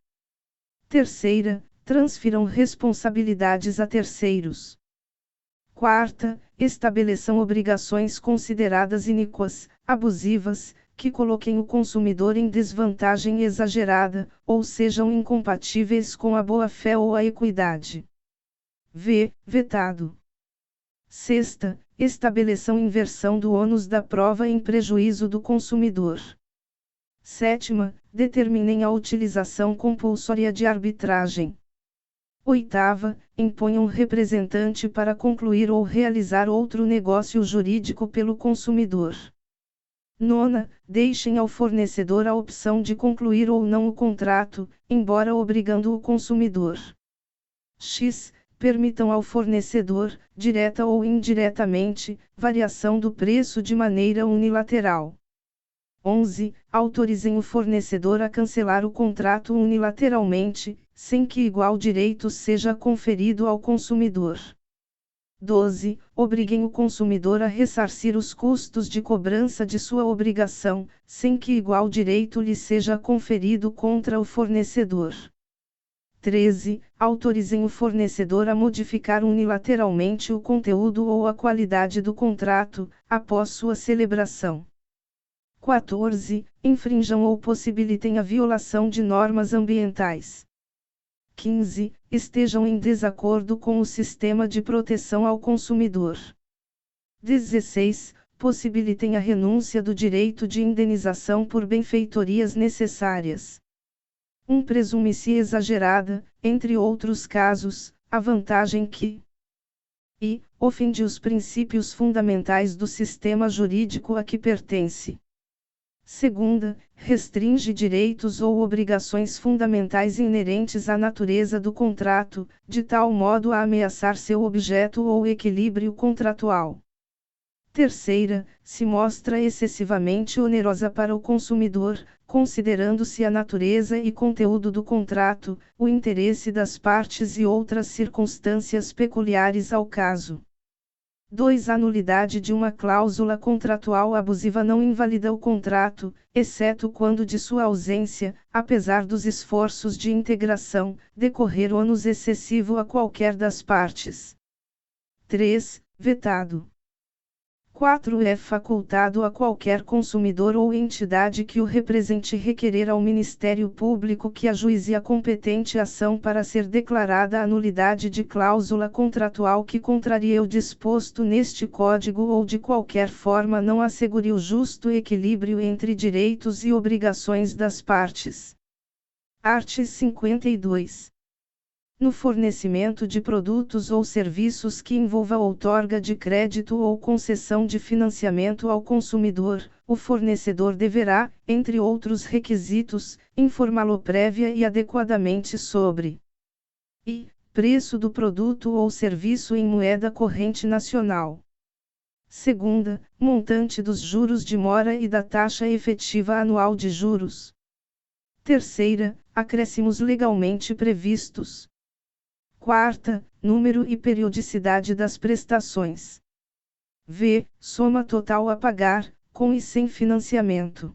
S1: Terceira, transfiram responsabilidades a terceiros. Quarta, estabeleçam obrigações consideradas iníquas, abusivas, que coloquem o consumidor em desvantagem exagerada, ou sejam incompatíveis com a boa-fé ou a equidade. Vetado. Sexta, estabeleçam inversão do ônus da prova em prejuízo do consumidor. Sétima, determinem a utilização compulsória de arbitragem. Oitava, imponham representante para concluir ou realizar outro negócio jurídico pelo consumidor. Nona, deixem ao fornecedor a opção de concluir ou não o contrato, embora obrigando o consumidor. Permitam ao fornecedor, direta ou indiretamente, variação do preço de maneira unilateral. 11. Autorizem o fornecedor a cancelar o contrato unilateralmente, sem que igual direito seja conferido ao consumidor. 12. Obriguem o consumidor a ressarcir os custos de cobrança de sua obrigação, sem que igual direito lhe seja conferido contra o fornecedor. 13. Autorizem o fornecedor a modificar unilateralmente o conteúdo ou a qualidade do contrato, após sua celebração. 14. Infrinjam ou possibilitem a violação de normas ambientais. 15. Estejam em desacordo com o sistema de proteção ao consumidor. 16. Possibilitem a renúncia do direito de indenização por benfeitorias necessárias. Presume-se exagerada, entre outros casos, a vantagem que ofende os princípios fundamentais do sistema jurídico a que pertence. Segunda, restringe direitos ou obrigações fundamentais inerentes à natureza do contrato, de tal modo a ameaçar seu objeto ou equilíbrio contratual. Terceira, se mostra excessivamente onerosa para o consumidor, considerando-se a natureza e conteúdo do contrato, o interesse das partes e outras circunstâncias peculiares ao caso. 2. A nulidade de uma cláusula contratual abusiva não invalida o contrato, exceto quando de sua ausência, apesar dos esforços de integração, decorrer ônus excessivo a qualquer das partes. 3. Vetado. 4. É facultado a qualquer consumidor ou entidade que o represente requerer ao Ministério Público que ajuize a competente ação para ser declarada a nulidade de cláusula contratual que contrarie o disposto neste Código ou de qualquer forma não assegure o justo equilíbrio entre direitos e obrigações das partes. Art. 52. No fornecimento de produtos ou serviços que envolva outorga de crédito ou concessão de financiamento ao consumidor, o fornecedor deverá, entre outros requisitos, informá-lo prévia e adequadamente sobre preço do produto ou serviço em moeda corrente nacional. Segunda, montante dos juros de mora e da taxa efetiva anual de juros. Terceira, acréscimos legalmente previstos. Quarta, número e periodicidade das prestações. Soma total a pagar, com e sem financiamento.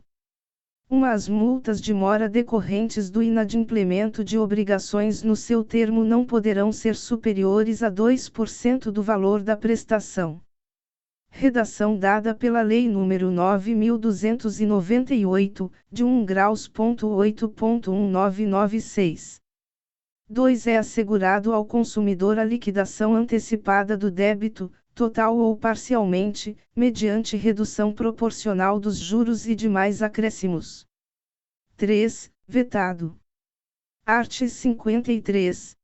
S1: As multas de mora decorrentes do inadimplemento de obrigações no seu termo não poderão ser superiores a 2% do valor da prestação. Redação dada pela Lei nº 9.298, de 1 graus.8.1996. 2. É assegurado ao consumidor a liquidação antecipada do débito, total ou parcialmente, mediante redução proporcional dos juros e demais acréscimos. 3. Vetado. Art. 53.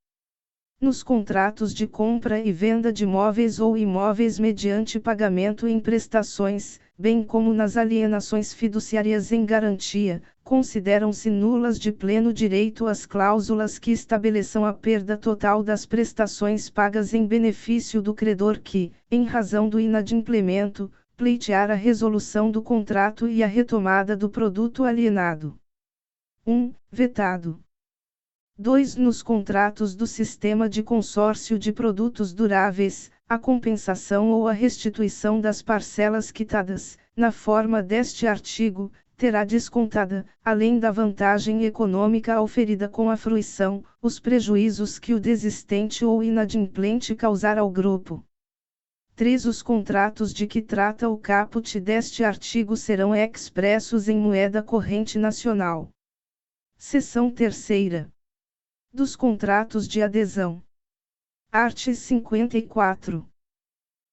S1: Nos contratos de compra e venda de móveis ou imóveis mediante pagamento em prestações, bem como nas alienações fiduciárias em garantia, consideram-se nulas de pleno direito as cláusulas que estabeleçam a perda total das prestações pagas em benefício do credor que, em razão do inadimplemento, pleitear a resolução do contrato e a retomada do produto alienado. 1. Vetado. 2. Nos contratos do sistema de consórcio de produtos duráveis, a compensação ou a restituição das parcelas quitadas, na forma deste artigo, terá descontada, além da vantagem econômica oferida com a fruição, os prejuízos que o desistente ou inadimplente causar ao grupo. 3. Os contratos de que trata o caput deste artigo serão expressos em moeda corrente nacional. Seção 3ª. Dos contratos de adesão. Art. 54.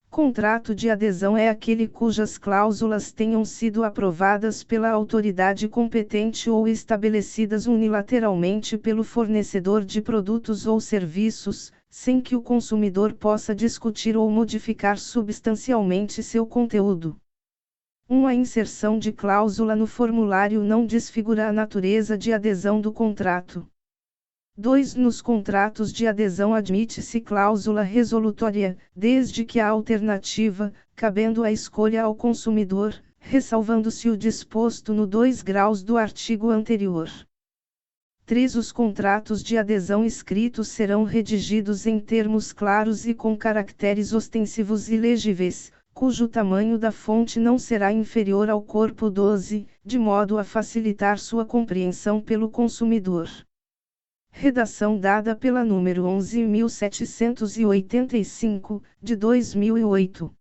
S1: Contrato de adesão é aquele cujas cláusulas tenham sido aprovadas pela autoridade competente ou estabelecidas unilateralmente pelo fornecedor de produtos ou serviços, sem que o consumidor possa discutir ou modificar substancialmente seu conteúdo. Uma inserção de cláusula no formulário não desfigura a natureza de adesão do contrato. 2. Nos contratos de adesão admite-se cláusula resolutória, desde que a alternativa, cabendo a escolha ao consumidor, ressalvando-se o disposto no 2 graus do artigo anterior. 3. Os contratos de adesão escritos serão redigidos em termos claros e com caracteres ostensivos e legíveis, cujo tamanho da fonte não será inferior ao corpo 12, de modo a facilitar sua compreensão pelo consumidor. Redação dada pela número 11.785, de 2008.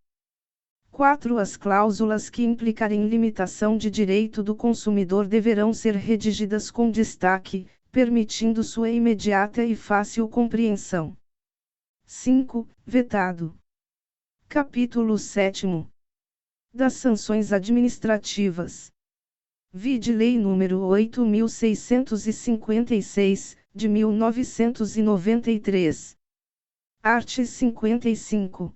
S1: 4. As cláusulas que implicarem limitação de direito do consumidor deverão ser redigidas com destaque, permitindo sua imediata e fácil compreensão. 5. Vetado. Capítulo 7. Das sanções administrativas. Vide Lei nº 8.656, de 1993. Art. 55.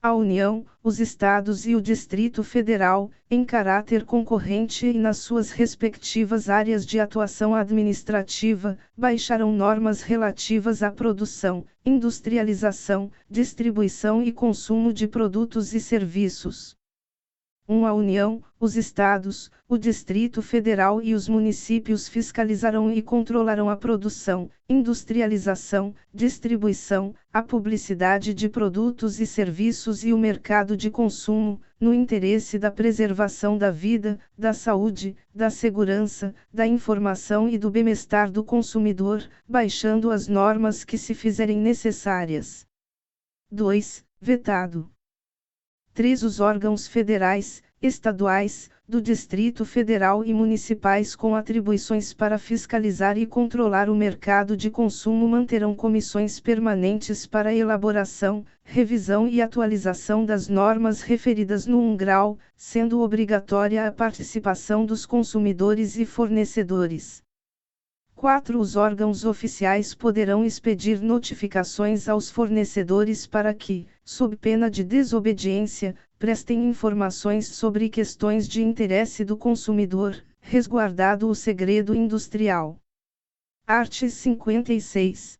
S1: A União, os Estados e o Distrito Federal, em caráter concorrente e nas suas respectivas áreas de atuação administrativa, baixarão normas relativas à produção, industrialização, distribuição e consumo de produtos e serviços. 1. A União, os Estados, o Distrito Federal e os municípios fiscalizarão e controlarão a produção, industrialização, distribuição, a publicidade de produtos e serviços e o mercado de consumo, no interesse da preservação da vida, da saúde, da segurança, da informação e do bem-estar do consumidor, baixando as normas que se fizerem necessárias. 2. Vetado. 3. Os órgãos federais, estaduais, do Distrito Federal e municipais com atribuições para fiscalizar e controlar o mercado de consumo manterão comissões permanentes para elaboração, revisão e atualização das normas referidas no 1 grau, sendo obrigatória a participação dos consumidores e fornecedores. 4. Os órgãos oficiais poderão expedir notificações aos fornecedores para que, sob pena de desobediência, prestem informações sobre questões de interesse do consumidor, resguardado o segredo industrial. Art. 56.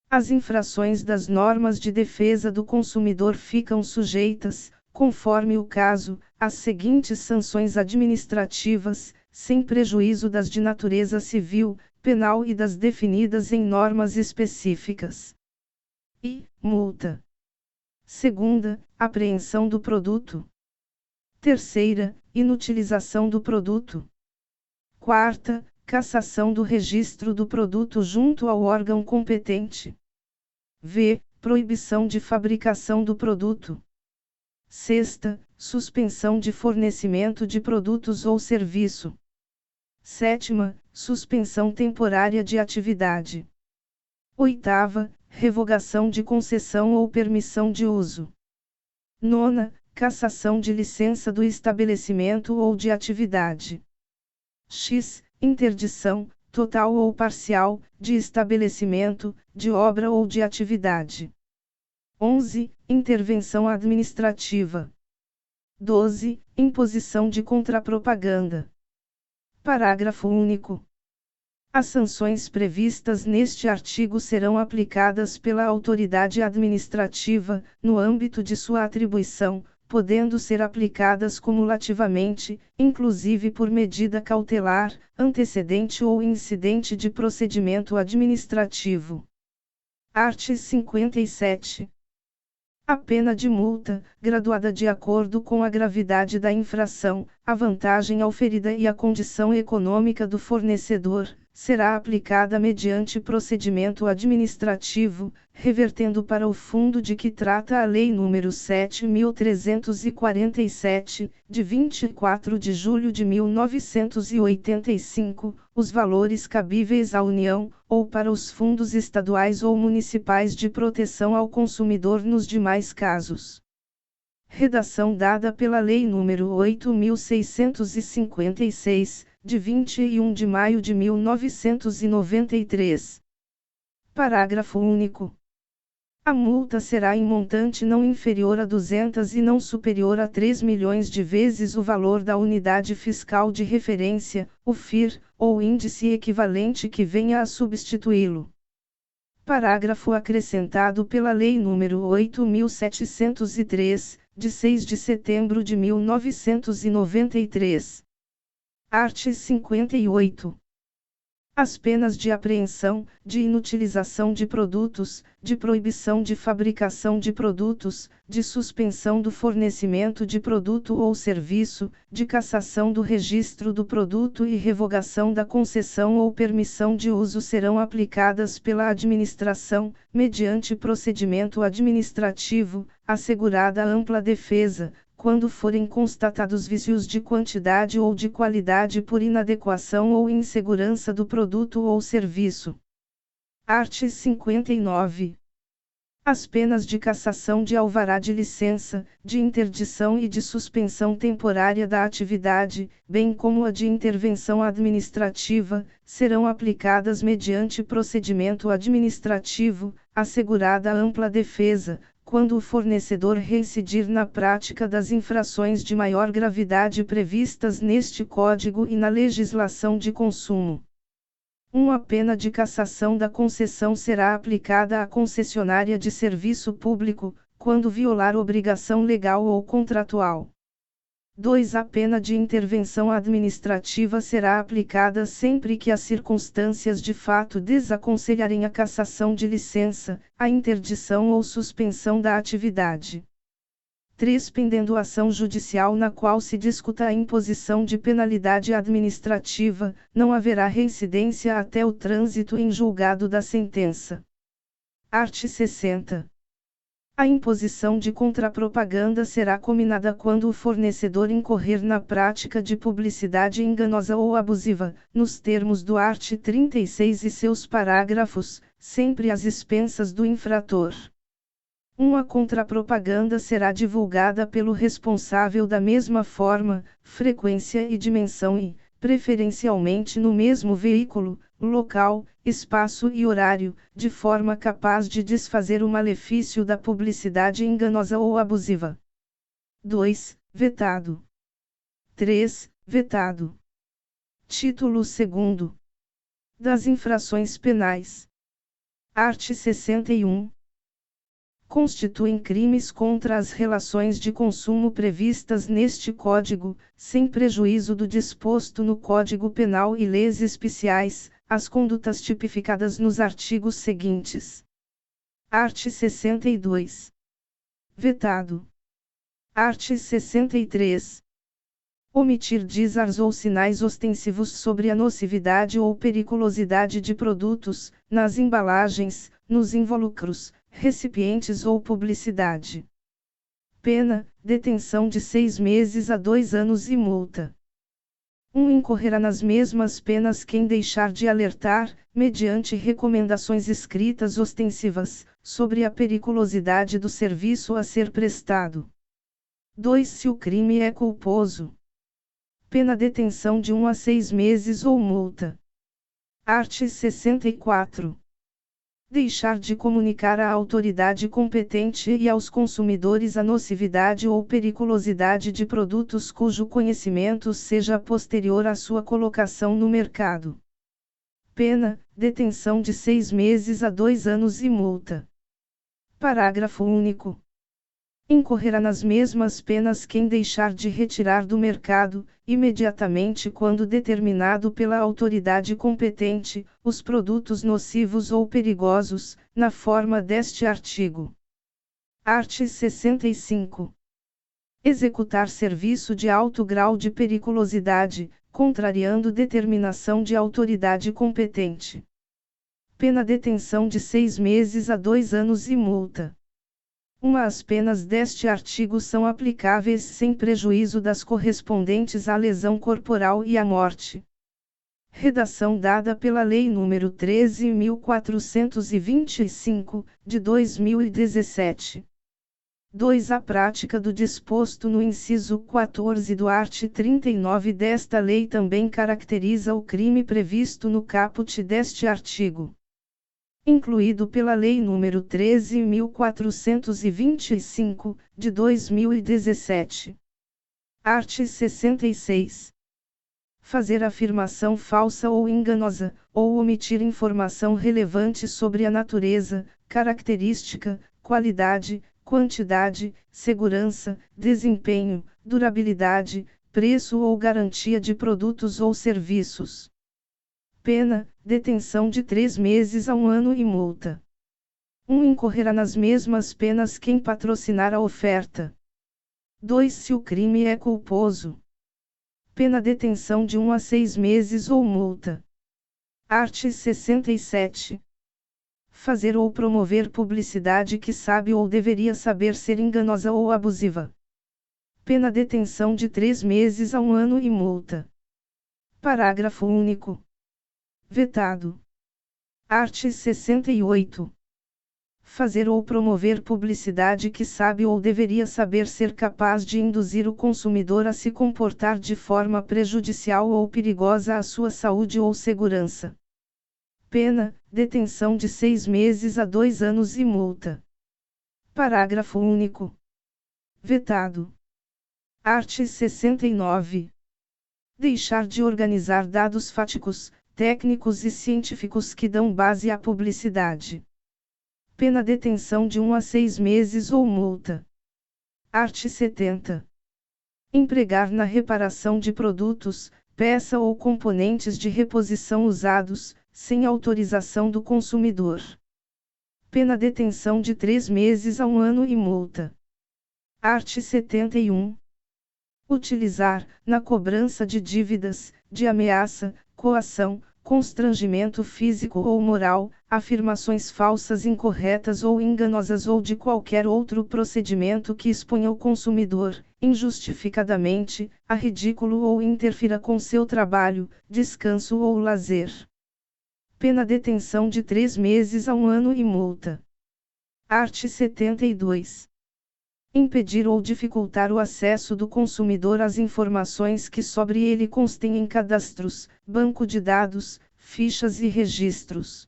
S1: As infrações das normas de defesa do consumidor ficam sujeitas, conforme o caso, às seguintes sanções administrativas, sem prejuízo das de natureza civil, penal e das definidas em normas específicas. I. Multa. 2ª, apreensão do produto. 3ª, inutilização do produto. 4ª, cassação do registro do produto junto ao órgão competente. V. Proibição de fabricação do produto. 6ª, suspensão de fornecimento de produtos ou serviço. 7ª, suspensão temporária de atividade. 8ª, revogação de concessão ou permissão de uso. 9ª, cassação de licença do estabelecimento ou de atividade. X. Interdição, total ou parcial, de estabelecimento, de obra ou de atividade. 11. Intervenção administrativa. 12. Imposição de contrapropaganda. Parágrafo único. As sanções previstas neste artigo serão aplicadas pela autoridade administrativa, no âmbito de sua atribuição, podendo ser aplicadas cumulativamente, inclusive por medida cautelar, antecedente ou incidente de procedimento administrativo. Art. 57. A pena de multa, graduada de acordo com a gravidade da infração, a vantagem auferida e a condição econômica do fornecedor, será aplicada mediante procedimento administrativo, revertendo para o fundo de que trata a Lei nº 7.347, de 24 de julho de 1985, os valores cabíveis à União, ou para os fundos estaduais ou municipais de proteção ao consumidor nos demais casos. Redação dada pela Lei nº 8.656, de 21 de maio de 1993. Parágrafo único. A multa será em montante não inferior a 200 e não superior a 3 milhões de vezes o valor da unidade fiscal de referência, o FIR, ou índice equivalente que venha a substituí-lo. Parágrafo acrescentado pela Lei nº 8.703, de 6 de setembro de 1993. Art. 58. As penas de apreensão, de inutilização de produtos, de proibição de fabricação de produtos, de suspensão do fornecimento de produto ou serviço, de cassação do registro do produto e revogação da concessão ou permissão de uso serão aplicadas pela administração, mediante procedimento administrativo, assegurada ampla defesa, quando forem constatados vícios de quantidade ou de qualidade por inadequação ou insegurança do produto ou serviço. Art. 59. As penas de cassação de alvará de licença, de interdição e de suspensão temporária da atividade, bem como a de intervenção administrativa, serão aplicadas mediante procedimento administrativo, assegurada ampla defesa, quando o fornecedor reincidir na prática das infrações de maior gravidade previstas neste Código e na legislação de consumo. A pena de cassação da concessão será aplicada à concessionária de serviço público, quando violar obrigação legal ou contratual. 2. A pena de intervenção administrativa será aplicada sempre que as circunstâncias de fato desaconselharem a cassação de licença, a interdição ou suspensão da atividade. 3. Pendendo ação judicial na qual se discuta a imposição de penalidade administrativa, não haverá reincidência até o trânsito em julgado da sentença. Art. 60. A imposição de contrapropaganda será cominada quando o fornecedor incorrer na prática de publicidade enganosa ou abusiva, nos termos do art. 36 e seus parágrafos, sempre às expensas do infrator. A contrapropaganda será divulgada pelo responsável da mesma forma, frequência e dimensão e, preferencialmente no mesmo veículo, local, espaço e horário, de forma capaz de desfazer o malefício da publicidade enganosa ou abusiva. 2. Vetado. 3. Vetado. Título 2. Das infrações penais. Art. 61. Constituem crimes contra as relações de consumo previstas neste Código, sem prejuízo do disposto no Código Penal e leis especiais, as condutas tipificadas nos artigos seguintes. Art. 62. Vetado. Art. 63. Omitir dizeres ou sinais ostensivos sobre a nocividade ou periculosidade de produtos, nas embalagens, nos invólucros, recipientes ou publicidade. Pena, detenção de 6 meses a 2 anos e multa. Incorrerá nas mesmas penas quem deixar de alertar, mediante recomendações escritas ostensivas, sobre a periculosidade do serviço a ser prestado. 2. Se o crime é culposo. Pena detenção de 1 a 6 meses ou multa. Art. 64. Deixar de comunicar à autoridade competente e aos consumidores a nocividade ou periculosidade de produtos cujo conhecimento seja posterior à sua colocação no mercado. Pena, detenção de 6 meses a 2 anos e multa. Parágrafo único. Incorrerá nas mesmas penas quem deixar de retirar do mercado, imediatamente quando determinado pela autoridade competente, os produtos nocivos ou perigosos, na forma deste artigo. Art. 65. Executar serviço de alto grau de periculosidade, contrariando determinação de autoridade competente. Pena detenção de 6 meses a 2 anos e multa. As penas deste artigo são aplicáveis sem prejuízo das correspondentes à lesão corporal e à morte. Redação dada pela Lei nº 13.425, de 2017. 2. A prática do disposto no inciso 14 do art. 39 desta lei também caracteriza o crime previsto no caput deste artigo. Incluído pela Lei nº 13.425, de 2017. Art. 66. Fazer afirmação falsa ou enganosa, ou omitir informação relevante sobre a natureza, característica, qualidade, quantidade, segurança, desempenho, durabilidade, preço ou garantia de produtos ou serviços. Pena, detenção de 3 meses a 1 ano e multa. Incorrerá nas mesmas penas quem patrocinar a oferta. 2. Se o crime é culposo. Pena detenção de 1 a 6 meses ou multa. Art. 67. Fazer ou promover publicidade que sabe ou deveria saber ser enganosa ou abusiva. Pena detenção de 3 meses a 1 ano e multa. Parágrafo único. Vetado. Art. 68. Fazer ou promover publicidade que sabe ou deveria saber ser capaz de induzir o consumidor a se comportar de forma prejudicial ou perigosa à sua saúde ou segurança. Pena, detenção de 6 meses a 2 anos e multa. Parágrafo único. Vetado. Art. 69. Deixar de organizar dados fáticos, técnicos e científicos que dão base à publicidade. Pena detenção de 1 a 6 meses ou multa. Art. 70. Empregar na reparação de produtos, peça ou componentes de reposição usados, sem autorização do consumidor. Pena detenção de 3 meses a 1 ano e multa. Art. 71. Utilizar, na cobrança de dívidas, de ameaça, coação, constrangimento físico ou moral, afirmações falsas, incorretas ou enganosas ou de qualquer outro procedimento que exponha o consumidor, injustificadamente, a ridículo ou interfira com seu trabalho, descanso ou lazer. Pena detenção de 3 meses a 1 ano e multa. Art. 72. Impedir ou dificultar o acesso do consumidor às informações que sobre ele constem em cadastros, banco de dados, fichas e registros.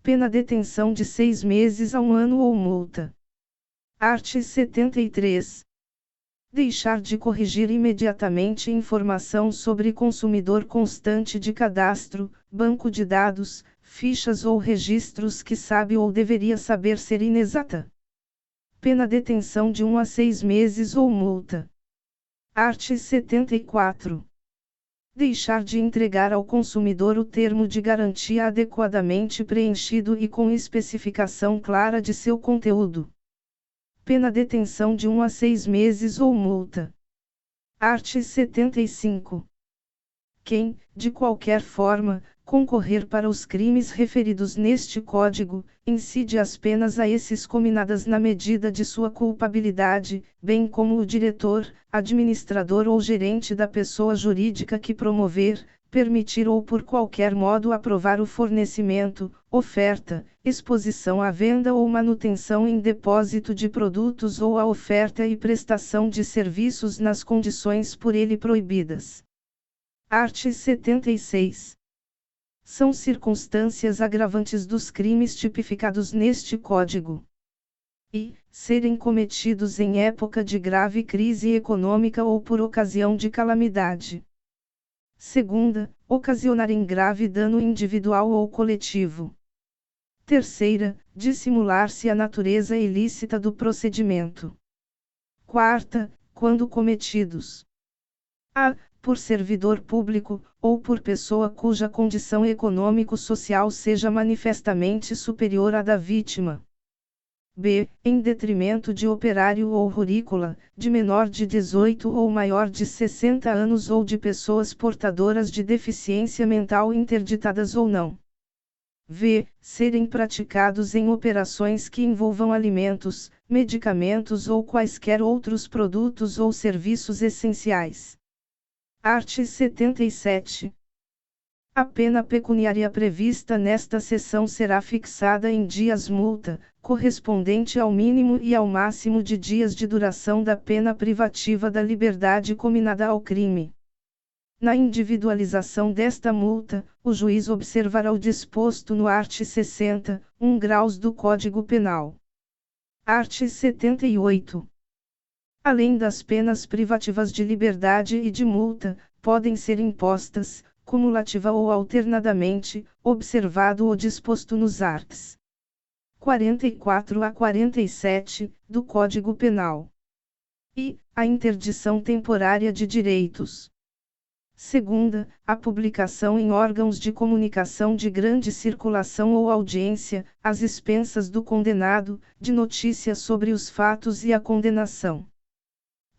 S1: Pena detenção de 6 meses a 1 ano ou multa. Art. 73. Deixar de corrigir imediatamente informação sobre consumidor constante de cadastro, banco de dados, fichas ou registros que sabe ou deveria saber ser inexata. Pena detenção de 1 a 6 meses ou multa. Art. 74. Deixar de entregar ao consumidor o termo de garantia adequadamente preenchido e com especificação clara de seu conteúdo. Pena detenção de 1 a 6 meses ou multa. Art. 75. Quem, de qualquer forma, concorrer para os crimes referidos neste Código, incide as penas a esses cominadas na medida de sua culpabilidade, bem como o diretor, administrador ou gerente da pessoa jurídica que promover, permitir ou por qualquer modo aprovar o fornecimento, oferta, exposição à venda ou manutenção em depósito de produtos ou a oferta e prestação de serviços nas condições por ele proibidas. Art. 76. São circunstâncias agravantes dos crimes tipificados neste Código. E, serem cometidos em época de grave crise econômica ou por ocasião de calamidade. Segunda, ocasionarem grave dano individual ou coletivo. Terceira, dissimular-se a natureza ilícita do procedimento. Quarta, quando cometidos a, por servidor público, ou por pessoa cuja condição econômico-social seja manifestamente superior à da vítima. B. Em detrimento de operário ou rurícola, de menor de 18 ou maior de 60 anos ou de pessoas portadoras de deficiência mental interditadas ou não. V. Serem praticados em operações que envolvam alimentos, medicamentos ou quaisquer outros produtos ou serviços essenciais. Art. 77. A pena pecuniária prevista nesta seção será fixada em dias multa, correspondente ao mínimo e ao máximo de dias de duração da pena privativa da liberdade cominada ao crime. Na individualização desta multa, o juiz observará o disposto no art. 60, 1 graus do Código Penal. Art. 78. Além das penas privativas de liberdade e de multa, podem ser impostas, cumulativa ou alternadamente, observado o disposto nos arts. 44 a 47, do Código Penal. E, a interdição temporária de direitos. Segunda, a publicação em órgãos de comunicação de grande circulação ou audiência, às expensas do condenado, de notícias sobre os fatos e a condenação.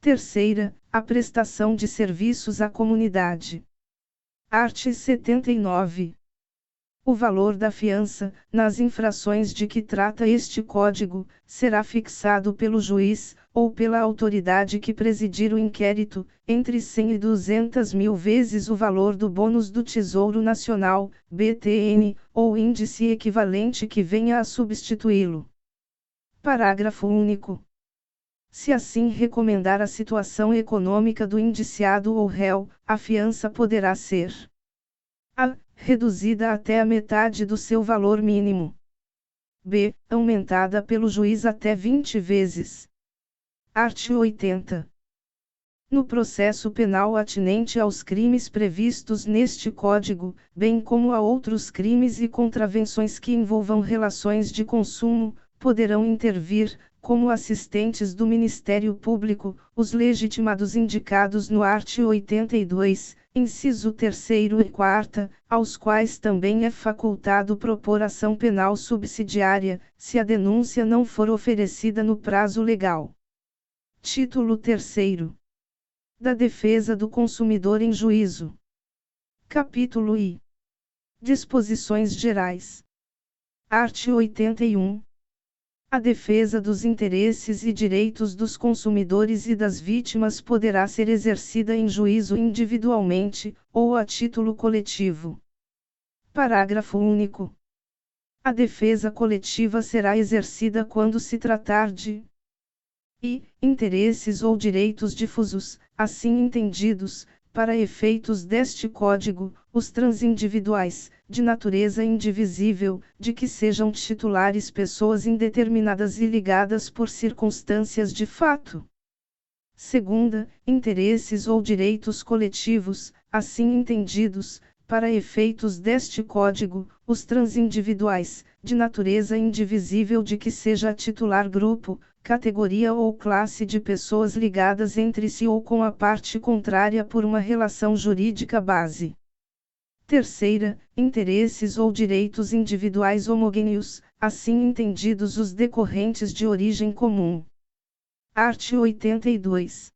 S1: Terceira, a prestação de serviços à comunidade. Art. 79. O valor da fiança, nas infrações de que trata este Código, será fixado pelo juiz, ou pela autoridade que presidir o inquérito, entre 100 e 200 mil vezes o valor do bônus do Tesouro Nacional, BTN, ou índice equivalente que venha a substituí-lo. Parágrafo único. Se assim recomendar a situação econômica do indiciado ou réu, a fiança poderá ser a. Reduzida até a metade do seu valor mínimo. B. Aumentada pelo juiz até 20 vezes. Art. 80. No processo penal atinente aos crimes previstos neste Código, bem como a outros crimes e contravenções que envolvam relações de consumo, poderão intervir, como assistentes do Ministério Público, os legitimados indicados no art. 82, inciso 3º e 4º, aos quais também é facultado propor ação penal subsidiária, se a denúncia não for oferecida no prazo legal. Título 3º. Da defesa do consumidor em juízo. Capítulo I. Disposições gerais. Art. 81. A defesa dos interesses e direitos dos consumidores e das vítimas poderá ser exercida em juízo individualmente, ou a título coletivo. Parágrafo único. A defesa coletiva será exercida quando se tratar de interesses ou direitos difusos, assim entendidos, para efeitos deste Código, os transindividuais, de natureza indivisível, de que sejam titulares pessoas indeterminadas e ligadas por circunstâncias de fato. Segunda, interesses ou direitos coletivos, assim entendidos, para efeitos deste Código, os transindividuais, de natureza indivisível de que seja titular grupo, categoria ou classe de pessoas ligadas entre si ou com a parte contrária por uma relação jurídica base. Terceira, interesses ou direitos individuais homogêneos, assim entendidos os decorrentes de origem comum. Art. 82.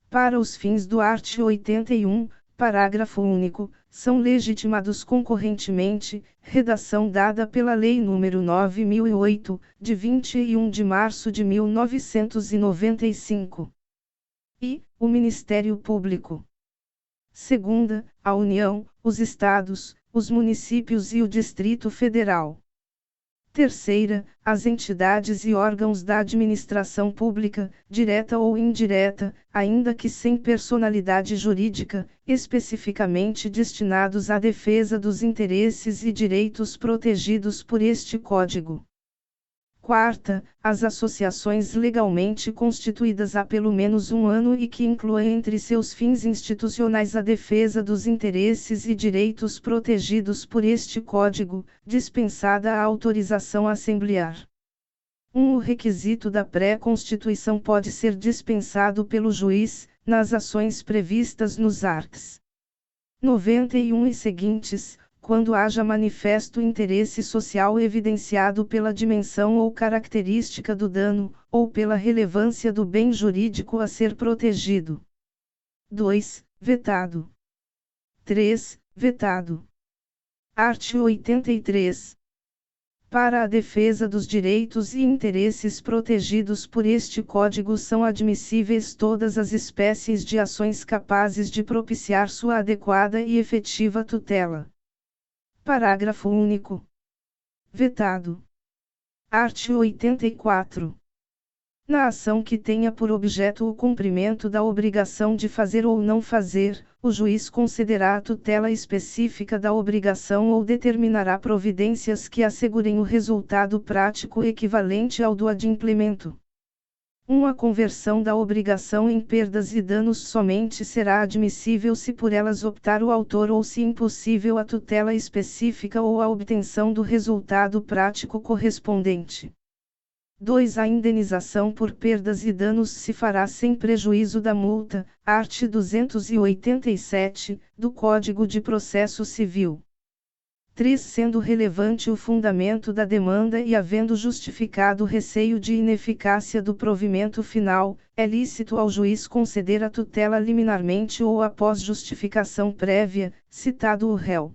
S1: Para os fins do art. 81, parágrafo único, são legitimados concorrentemente, redação dada pela Lei nº 9008, de 21 de março de 1995. E, o Ministério Público. Segunda, a União, os Estados, os municípios e o Distrito Federal. Terceira, as entidades e órgãos da administração pública, direta ou indireta, ainda que sem personalidade jurídica, especificamente destinados à defesa dos interesses e direitos protegidos por este Código. Quarta, as associações legalmente constituídas há pelo menos um ano e que incluam entre seus fins institucionais a defesa dos interesses e direitos protegidos por este Código, dispensada a autorização assemblear. O requisito da pré-constituição pode ser dispensado pelo juiz, nas ações previstas nos arts. 91 e seguintes, quando haja manifesto interesse social evidenciado pela dimensão ou característica do dano, ou pela relevância do bem jurídico a ser protegido. 2. Vetado. 3. Vetado. Art. 83. Para a defesa dos direitos e interesses protegidos por este Código são admissíveis todas as espécies de ações capazes de propiciar sua adequada e efetiva tutela. Parágrafo único. Vetado. Art. 84. Na ação que tenha por objeto o cumprimento da obrigação de fazer ou não fazer, o juiz concederá a tutela específica da obrigação ou determinará providências que assegurem o resultado prático equivalente ao do adimplemento. A conversão da obrigação em perdas e danos somente será admissível se por elas optar o autor ou se impossível a tutela específica ou a obtenção do resultado prático correspondente. 2. A indenização por perdas e danos se fará sem prejuízo da multa, art. 287, do Código de Processo Civil. 3. Sendo relevante o fundamento da demanda e havendo justificado o receio de ineficácia do provimento final, é lícito ao juiz conceder a tutela liminarmente ou após justificação prévia, citado o réu.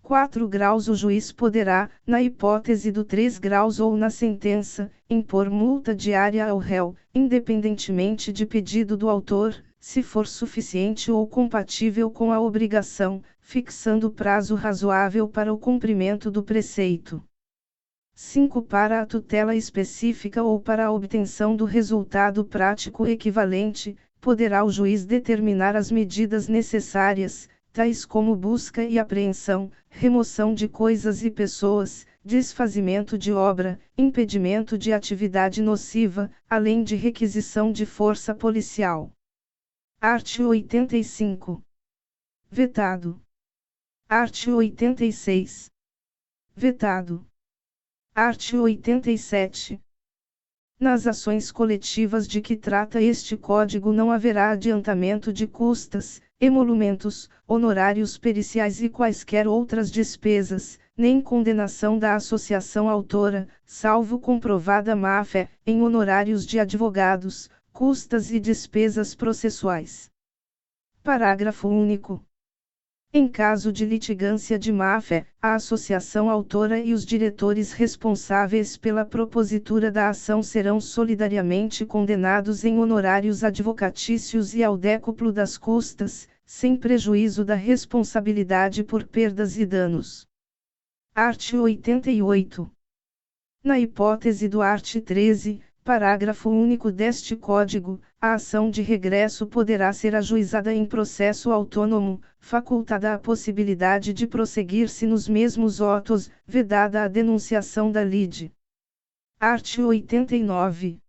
S1: 4 graus O juiz poderá, na hipótese do 3 graus ou na sentença, impor multa diária ao réu, independentemente de pedido do autor, se for suficiente ou compatível com a obrigação, fixando prazo razoável para o cumprimento do preceito. 5 Para a tutela específica ou para a obtenção do resultado prático equivalente, poderá o juiz determinar as medidas necessárias, tais como busca e apreensão, remoção de coisas e pessoas, desfazimento de obra, impedimento de atividade nociva, além de requisição de força policial. Art. 85. Vetado. Art. 86. Vetado. Art. 87. Nas ações coletivas de que trata este Código não haverá adiantamento de custas, emolumentos, honorários periciais e quaisquer outras despesas, nem condenação da associação autora, salvo comprovada má-fé, em honorários de advogados, custas e despesas processuais. Parágrafo único. Em caso de litigância de má-fé, a associação autora e os diretores responsáveis pela propositura da ação serão solidariamente condenados em honorários advocatícios e ao décuplo das custas, sem prejuízo da responsabilidade por perdas e danos. Art. 88. Na hipótese do art. 13, parágrafo único deste Código, a ação de regresso poderá ser ajuizada em processo autônomo, facultada a possibilidade de prosseguir-se nos mesmos autos, vedada a denunciação da lide. Art. 89.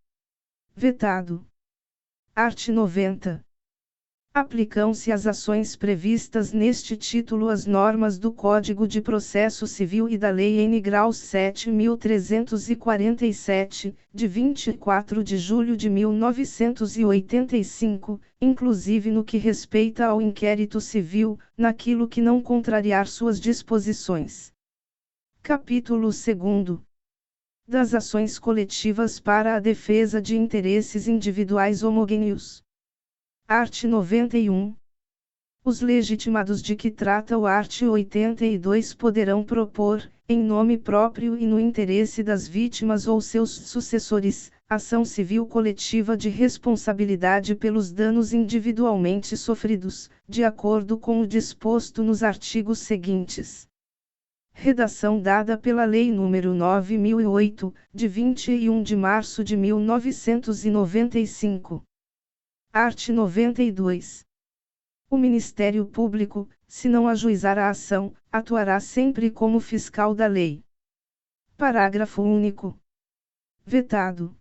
S1: Vetado. Art. 90. Aplicam-se às ações previstas neste título as normas do Código de Processo Civil e da Lei N. Graus 7.347, de 24 de julho de 1985, inclusive no que respeita ao inquérito civil, naquilo que não contrariar suas disposições. Capítulo 2. Das ações coletivas para a defesa de interesses individuais homogêneos. Art. 91. Os legitimados de que trata o art. 82 poderão propor, em nome próprio e no interesse das vítimas ou seus sucessores, ação civil coletiva de responsabilidade pelos danos individualmente sofridos, de acordo com o disposto nos artigos seguintes. Redação dada pela Lei nº 9008, de 21 de março de 1995. Art. 92. O Ministério Público, se não ajuizar a ação, atuará sempre como fiscal da lei. Parágrafo único. Vetado.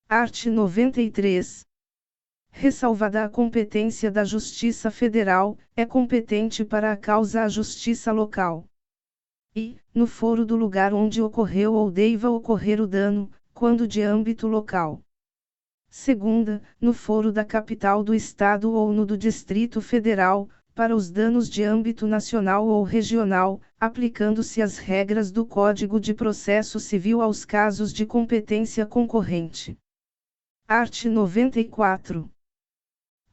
S1: Art. 93. Ressalvada a competência da Justiça Federal, é competente para a causa a Justiça Local. E, no foro do lugar onde ocorreu ou deiva ocorrer o dano, quando de âmbito local. Segunda, no foro da capital do Estado ou no do Distrito Federal, para os danos de âmbito nacional ou regional, aplicando-se as regras do Código de Processo Civil aos casos de competência concorrente. Art. 94.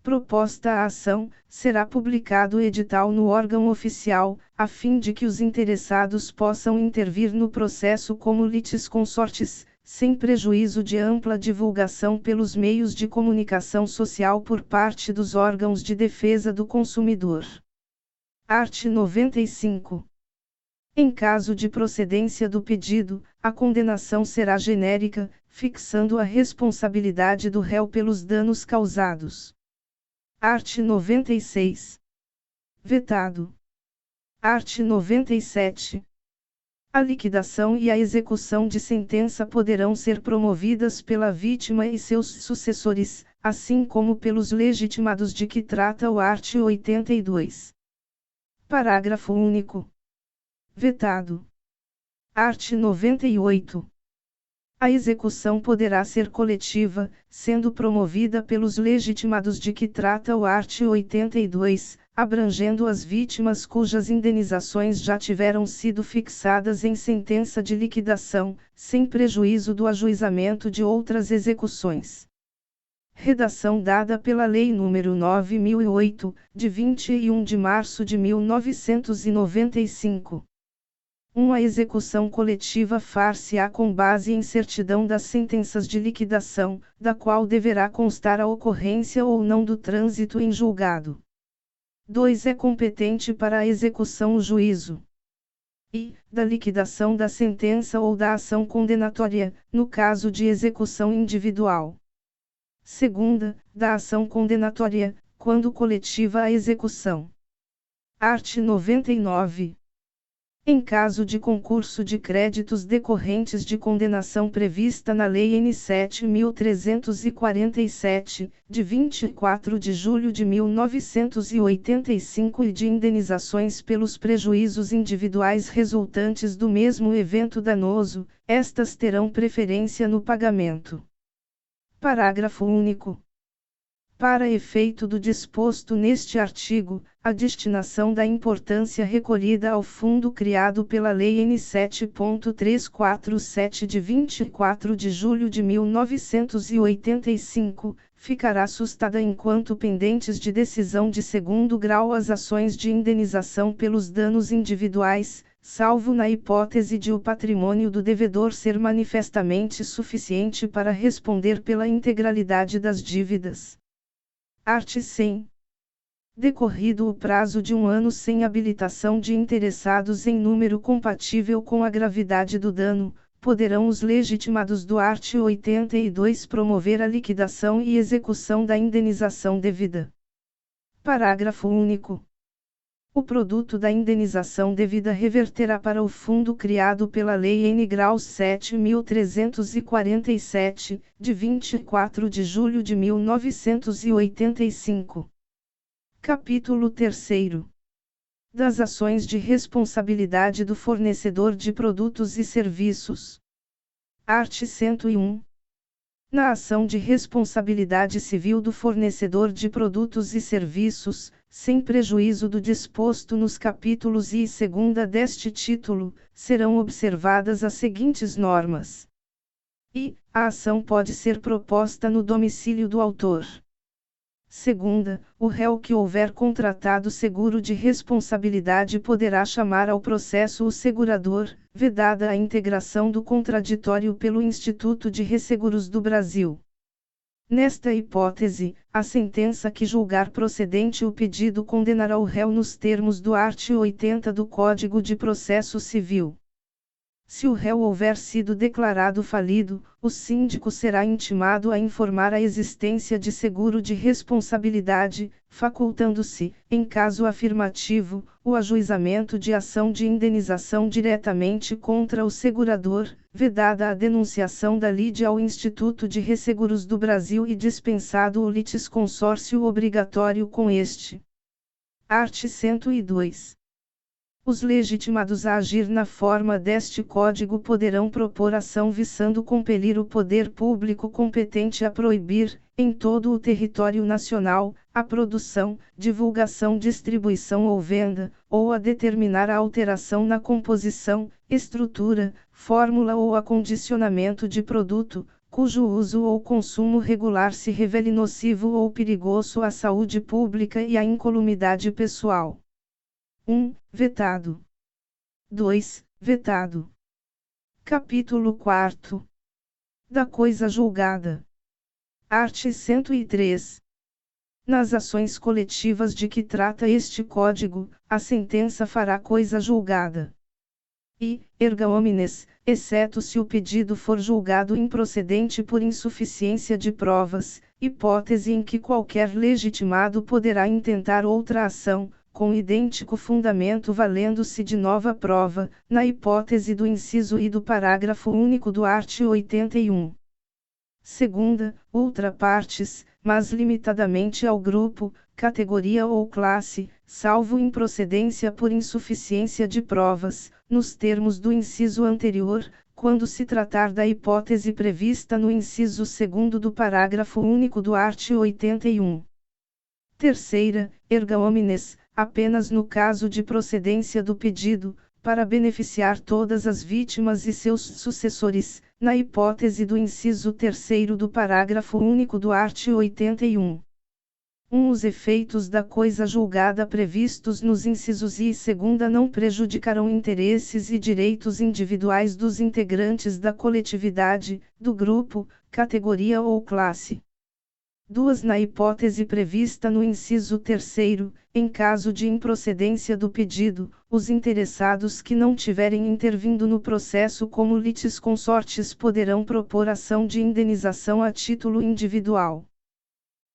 S1: Proposta a ação, será publicado edital no órgão oficial, a fim de que os interessados possam intervir no processo como litisconsortes, sem prejuízo de ampla divulgação pelos meios de comunicação social por parte dos órgãos de defesa do consumidor. Art. 95. Em caso de procedência do pedido, a condenação será genérica, fixando a responsabilidade do réu pelos danos causados. Art. 96. Vetado. Art. 97. A liquidação e a execução de sentença poderão ser promovidas pela vítima e seus sucessores, assim como pelos legitimados de que trata o art. 82. Parágrafo único. Vetado. Art. 98. A execução poderá ser coletiva, sendo promovida pelos legitimados de que trata o art. 82, abrangendo as vítimas cujas indenizações já tiveram sido fixadas em sentença de liquidação, sem prejuízo do ajuizamento de outras execuções. Redação dada pela Lei nº 9008, de 21 de março de 1995. A execução coletiva far-se-á com base em certidão das sentenças de liquidação, da qual deverá constar a ocorrência ou não do trânsito em julgado. 2. É competente para a execução o juízo. I. Da liquidação da sentença ou da ação condenatória, no caso de execução individual. 2. Da ação condenatória, quando coletiva a execução. Art. 99. Em caso de concurso de créditos decorrentes de condenação prevista na Lei N. 7.347, de 24 de julho de 1985 e de indenizações pelos prejuízos individuais resultantes do mesmo evento danoso, estas terão preferência no pagamento. Parágrafo único. Para efeito do disposto neste artigo, a destinação da importância recolhida ao fundo criado pela Lei N. 7.347 de 24 de julho de 1985, ficará sustada enquanto pendentes de decisão de segundo grau as ações de indenização pelos danos individuais, salvo na hipótese de o patrimônio do devedor ser manifestamente suficiente para responder pela integralidade das dívidas. Art. 100. Decorrido o prazo de 1 ano sem habilitação de interessados em número compatível com a gravidade do dano, poderão os legitimados do art. 82 promover a liquidação e execução da indenização devida. Parágrafo único. O produto da indenização devida reverterá para o fundo criado pela Lei N. Graus 7.347, de 24 de julho de 1985. Capítulo 3. Das ações de responsabilidade do fornecedor de produtos e serviços. Art. 101. Na ação de responsabilidade civil do fornecedor de produtos e serviços, sem prejuízo do disposto nos capítulos I e II deste título, serão observadas as seguintes normas. I. A ação pode ser proposta no domicílio do autor. Segunda, o réu que houver contratado seguro de responsabilidade poderá chamar ao processo o segurador, vedada a integração do contraditório pelo Instituto de Resseguros do Brasil. Nesta hipótese, a sentença que julgar procedente o pedido condenará o réu nos termos do art. 80 do Código de Processo Civil. Se o réu houver sido declarado falido, o síndico será intimado a informar a existência de seguro de responsabilidade, facultando-se, em caso afirmativo, o ajuizamento de ação de indenização diretamente contra o segurador, vedada a denunciação da lide ao Instituto de Resseguros do Brasil e dispensado o litisconsórcio obrigatório com este. Art. 102. Os legitimados a agir na forma deste Código poderão propor ação visando compelir o poder público competente a proibir, em todo o território nacional, a produção, divulgação, distribuição ou venda, ou a determinar a alteração na composição, estrutura, fórmula ou acondicionamento de produto, cujo uso ou consumo regular se revele nocivo ou perigoso à saúde pública e à incolumidade pessoal. 1. Vetado. 2. Vetado. Capítulo 4. Da coisa julgada. Art. 103. Nas ações coletivas de que trata este Código, a sentença fará coisa julgada. E, erga omnes, exceto se o pedido for julgado improcedente por insuficiência de provas, hipótese em que qualquer legitimado poderá intentar outra ação, com idêntico fundamento valendo-se de nova prova, na hipótese do inciso I do parágrafo único do art. 81. Segunda, outra partes, mas limitadamente ao grupo, categoria ou classe, salvo improcedência por insuficiência de provas, nos termos do inciso anterior, quando se tratar da hipótese prevista no inciso 2º do parágrafo único do art. 81. Terceira, erga omnes, apenas no caso de procedência do pedido, para beneficiar todas as vítimas e seus sucessores, na hipótese do inciso 3º do parágrafo único do art. 81. Os efeitos da coisa julgada previstos nos incisos I e segunda não prejudicarão interesses e direitos individuais dos integrantes da coletividade, do grupo, categoria ou classe. 2. Na hipótese prevista no inciso 3º, em caso de improcedência do pedido, os interessados que não tiverem intervindo no processo como litisconsortes poderão propor ação de indenização a título individual.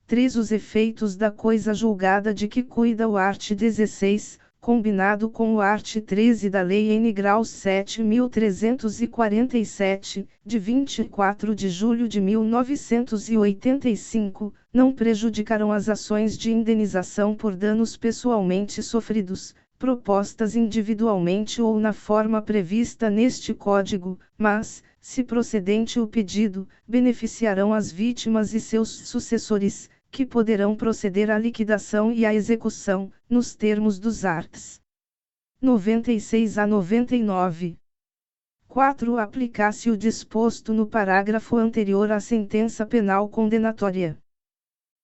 S1: 3. Os efeitos da coisa julgada de que cuida o art. 16, combinado com o art. 13 da Lei N. Graus 7.347, de 24 de julho de 1985, não prejudicarão as ações de indenização por danos pessoalmente sofridos, propostas individualmente ou na forma prevista neste Código, mas, se procedente o pedido, beneficiarão as vítimas e seus sucessores, que poderão proceder à liquidação e à execução, nos termos dos arts. 96 a 99. 4. Aplicar-se o disposto no parágrafo anterior à sentença penal condenatória.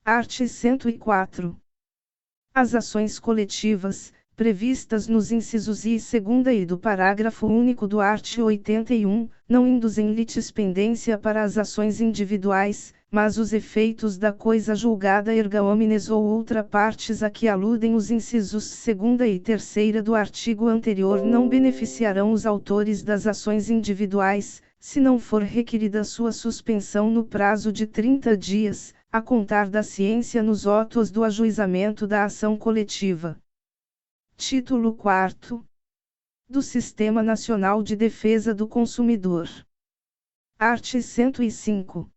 S1: Art. 104. As ações coletivas, previstas nos incisos I e segunda e do parágrafo único do art. 81, não induzem litispendência para as ações individuais, mas os efeitos da coisa julgada erga omnes ou outra partes a que aludem os incisos segunda e terceira do artigo anterior não beneficiarão os autores das ações individuais, se não for requerida sua suspensão no prazo de 30 dias, a contar da ciência nos autos do ajuizamento da ação coletiva. Título 4. Do Sistema Nacional de Defesa do Consumidor. Art. 105.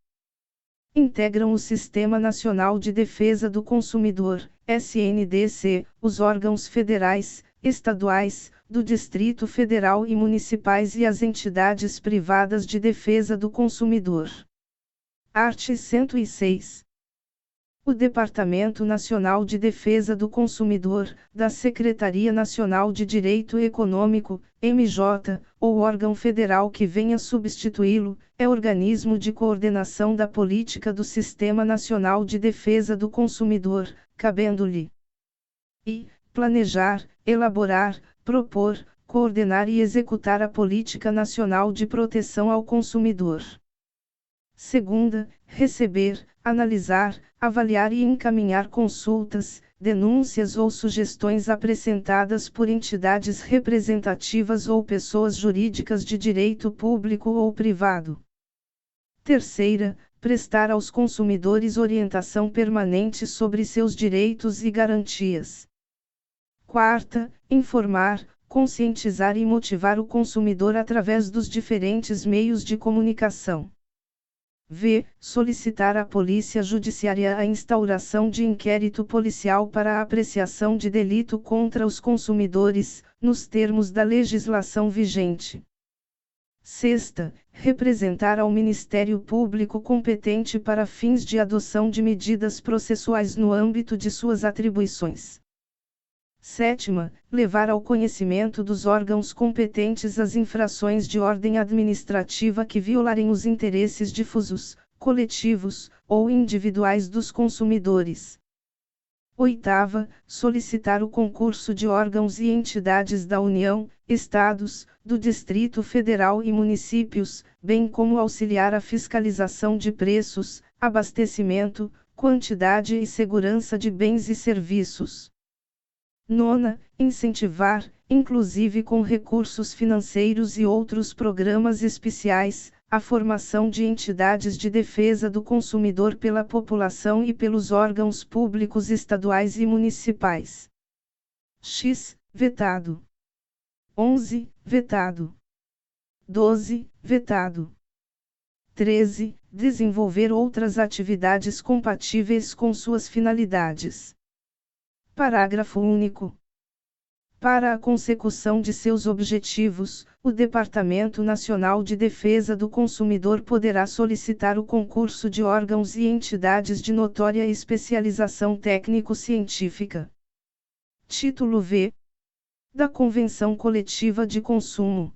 S1: Integram o Sistema Nacional de Defesa do Consumidor, SNDC, os órgãos federais, estaduais, do Distrito Federal e municipais e as entidades privadas de defesa do consumidor. Art. 106. O Departamento Nacional de Defesa do Consumidor, da Secretaria Nacional de Direito Econômico, MJ, ou órgão federal que venha substituí-lo, é organismo de coordenação da política do Sistema Nacional de Defesa do Consumidor, cabendo-lhe i. Planejar, elaborar, propor, coordenar e executar a Política Nacional de Proteção ao Consumidor. Segunda, receber, analisar, avaliar e encaminhar consultas, denúncias ou sugestões apresentadas por entidades representativas ou pessoas jurídicas de direito público ou privado. Terceira, prestar aos consumidores orientação permanente sobre seus direitos e garantias. Quarta, informar, conscientizar e motivar o consumidor através dos diferentes meios de comunicação. V. Solicitar à Polícia Judiciária a instauração de inquérito policial para a apreciação de delito contra os consumidores, nos termos da legislação vigente. Sexta, representar ao Ministério Público competente para fins de adoção de medidas processuais no âmbito de suas atribuições. Sétima, levar ao conhecimento dos órgãos competentes as infrações de ordem administrativa que violarem os interesses difusos, coletivos ou individuais dos consumidores. Oitava, solicitar o concurso de órgãos e entidades da União, Estados, do Distrito Federal e municípios, bem como auxiliar a fiscalização de preços, abastecimento, quantidade e segurança de bens e serviços. Nona, incentivar, inclusive com recursos financeiros e outros programas especiais, a formação de entidades de defesa do consumidor pela população e pelos órgãos públicos estaduais e municipais. X. Vetado. 11. Vetado. 12. Vetado. 13. Desenvolver outras atividades compatíveis com suas finalidades. Parágrafo único. Para a consecução de seus objetivos, o Departamento Nacional de Defesa do Consumidor poderá solicitar o concurso de órgãos e entidades de notória especialização técnico-científica. Título V. Da Convenção Coletiva de Consumo.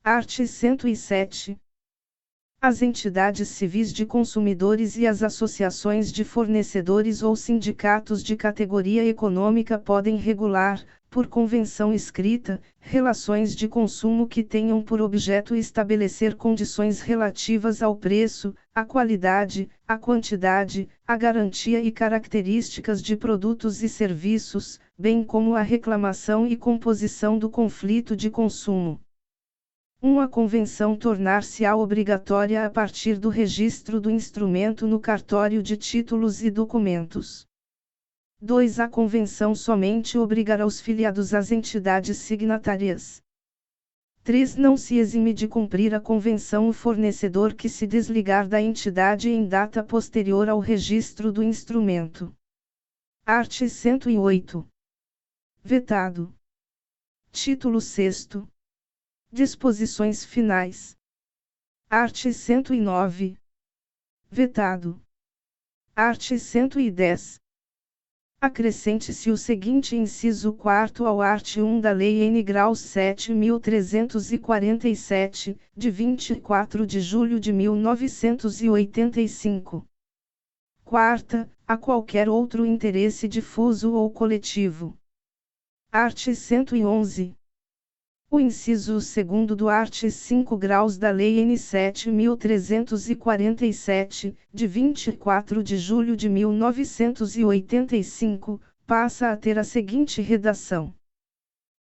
S1: Art. 107. As entidades civis de consumidores e as associações de fornecedores ou sindicatos de categoria econômica podem regular, por convenção escrita, relações de consumo que tenham por objeto estabelecer condições relativas ao preço, à qualidade, à quantidade, à garantia e características de produtos e serviços, bem como a reclamação e composição do conflito de consumo. A convenção tornar-se-á obrigatória a partir do registro do instrumento no cartório de títulos e documentos. 2. A convenção somente obrigará os filiados às entidades signatárias. 3. Não se exime de cumprir a convenção o fornecedor que se desligar da entidade em data posterior ao registro do instrumento. Art. 108. Vetado. Título 6º. Disposições finais. Art. 109. Vetado. Art. 110. Acrescente-se o seguinte inciso 4º ao art. 1 da Lei N. Graus 7.347, de 24 de julho de 1985. Quarta, a qualquer outro interesse difuso ou coletivo. Art. 111. O inciso 2º do art. 5 graus da Lei N. 7.347, de 24 de julho de 1985, passa a ter a seguinte redação.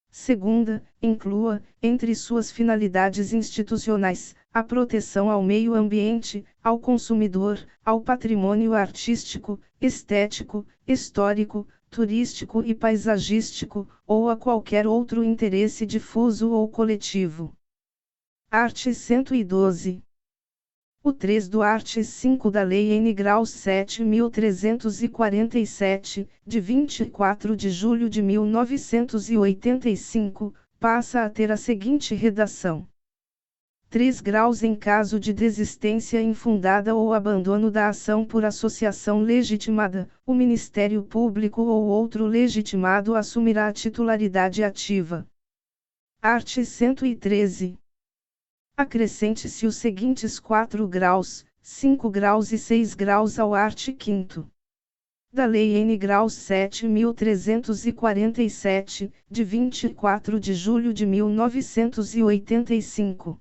S1: Segunda, inclua, entre suas finalidades institucionais, a proteção ao meio ambiente, ao consumidor, ao patrimônio artístico, estético, histórico, turístico e paisagístico, ou a qualquer outro interesse difuso ou coletivo. Art. 112. O 3 do art. 5 da Lei N. Graus 7.347, de 24 de julho de 1985, passa a ter a seguinte redação. 3 graus em caso de desistência infundada ou abandono da ação por associação legitimada, o Ministério Público ou outro legitimado assumirá a titularidade ativa. Art. 113. Acrescente-se os seguintes 4 graus, 5 graus e 6 graus ao art. 5º da Lei N. Graus 7.347, de 24 de julho de 1985.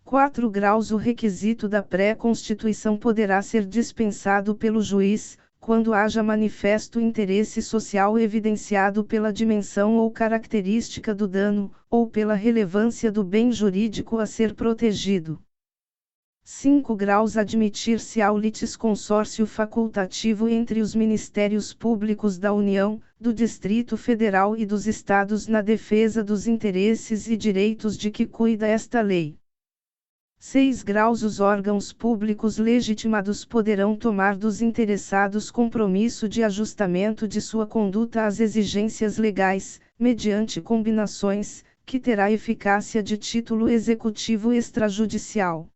S1: 4 graus. O requisito da pré-constituição poderá ser dispensado pelo juiz, quando haja manifesto interesse social evidenciado pela dimensão ou característica do dano, ou pela relevância do bem jurídico a ser protegido. 5 graus. Admitir-se-á o litisconsórcio facultativo entre os Ministérios Públicos da União, do Distrito Federal e dos Estados na defesa dos interesses e direitos de que cuida esta lei. 6 graus. Os órgãos públicos legitimados poderão tomar dos interessados compromisso de ajustamento de sua conduta às exigências legais, mediante combinações, que terá eficácia de título executivo extrajudicial.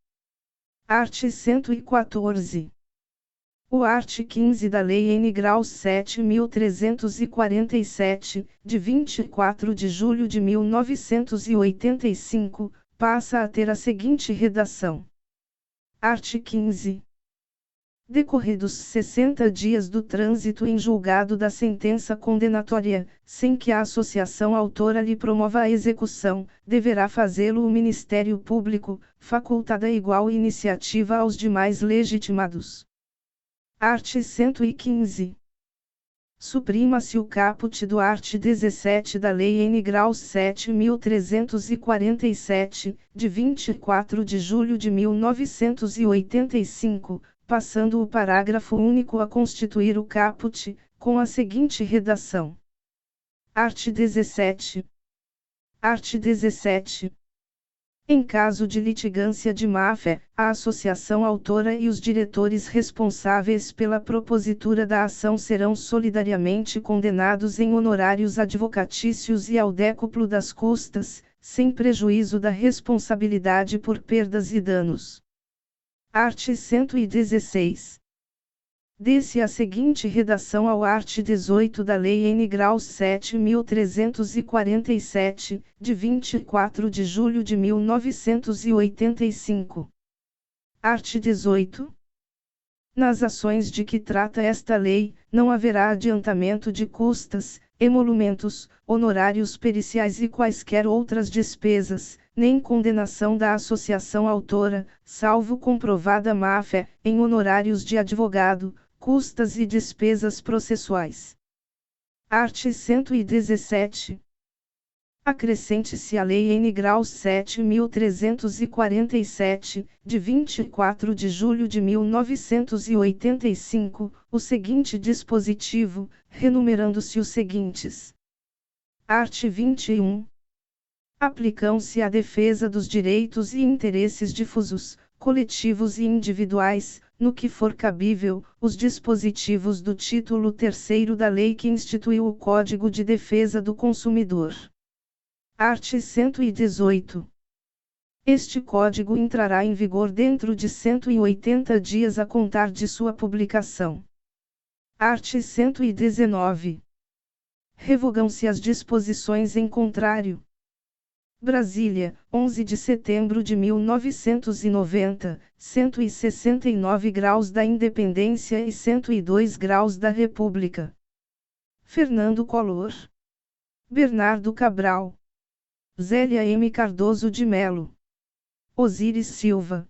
S1: Art. 114. O art. 15 da Lei N. Graus 7.347, de 24 de julho de 1985, passa a ter a seguinte redação. Art. 15. Decorridos 60 dias do trânsito em julgado da sentença condenatória, sem que a associação autora lhe promova a execução, deverá fazê-lo o Ministério Público, facultada igual iniciativa aos demais legitimados. Art. 115. Suprima-se o caput do art. 17 da Lei N. Graus 7.347, de 24 de julho de 1985, passando o parágrafo único a constituir o caput, com a seguinte redação. Art. 17. Art. 17. Em caso de litigância de má-fé, a associação autora e os diretores responsáveis pela propositura da ação serão solidariamente condenados em honorários advocatícios e ao décuplo das custas, sem prejuízo da responsabilidade por perdas e danos. Art. 116. Dê-se a seguinte redação ao art. 18 da Lei N. Graus 7.347, de 24 de julho de 1985. Art. 18. Nas ações de que trata esta lei, não haverá adiantamento de custas, emolumentos, honorários periciais e quaisquer outras despesas, nem condenação da associação autora, salvo comprovada má-fé, em honorários de advogado, custas e despesas processuais. Art. 117. Acrescente-se à Lei N. Graus 7.347, de 24 de julho de 1985, o seguinte dispositivo, renumerando-se os seguintes. Art. 21. Aplicam-se à defesa dos direitos e interesses difusos, coletivos e individuais, no que for cabível, os dispositivos do título 3º da lei que instituiu o Código de Defesa do Consumidor. Art. 118. Este Código entrará em vigor dentro de 180 dias a contar de sua publicação. Art. 119. Revogam-se as disposições em contrário. Brasília, 11 de setembro de 1990, 169 graus da Independência e 102 graus da República. Fernando Collor. Bernardo Cabral. Zélia M. Cardoso de Melo. Osíris Silva.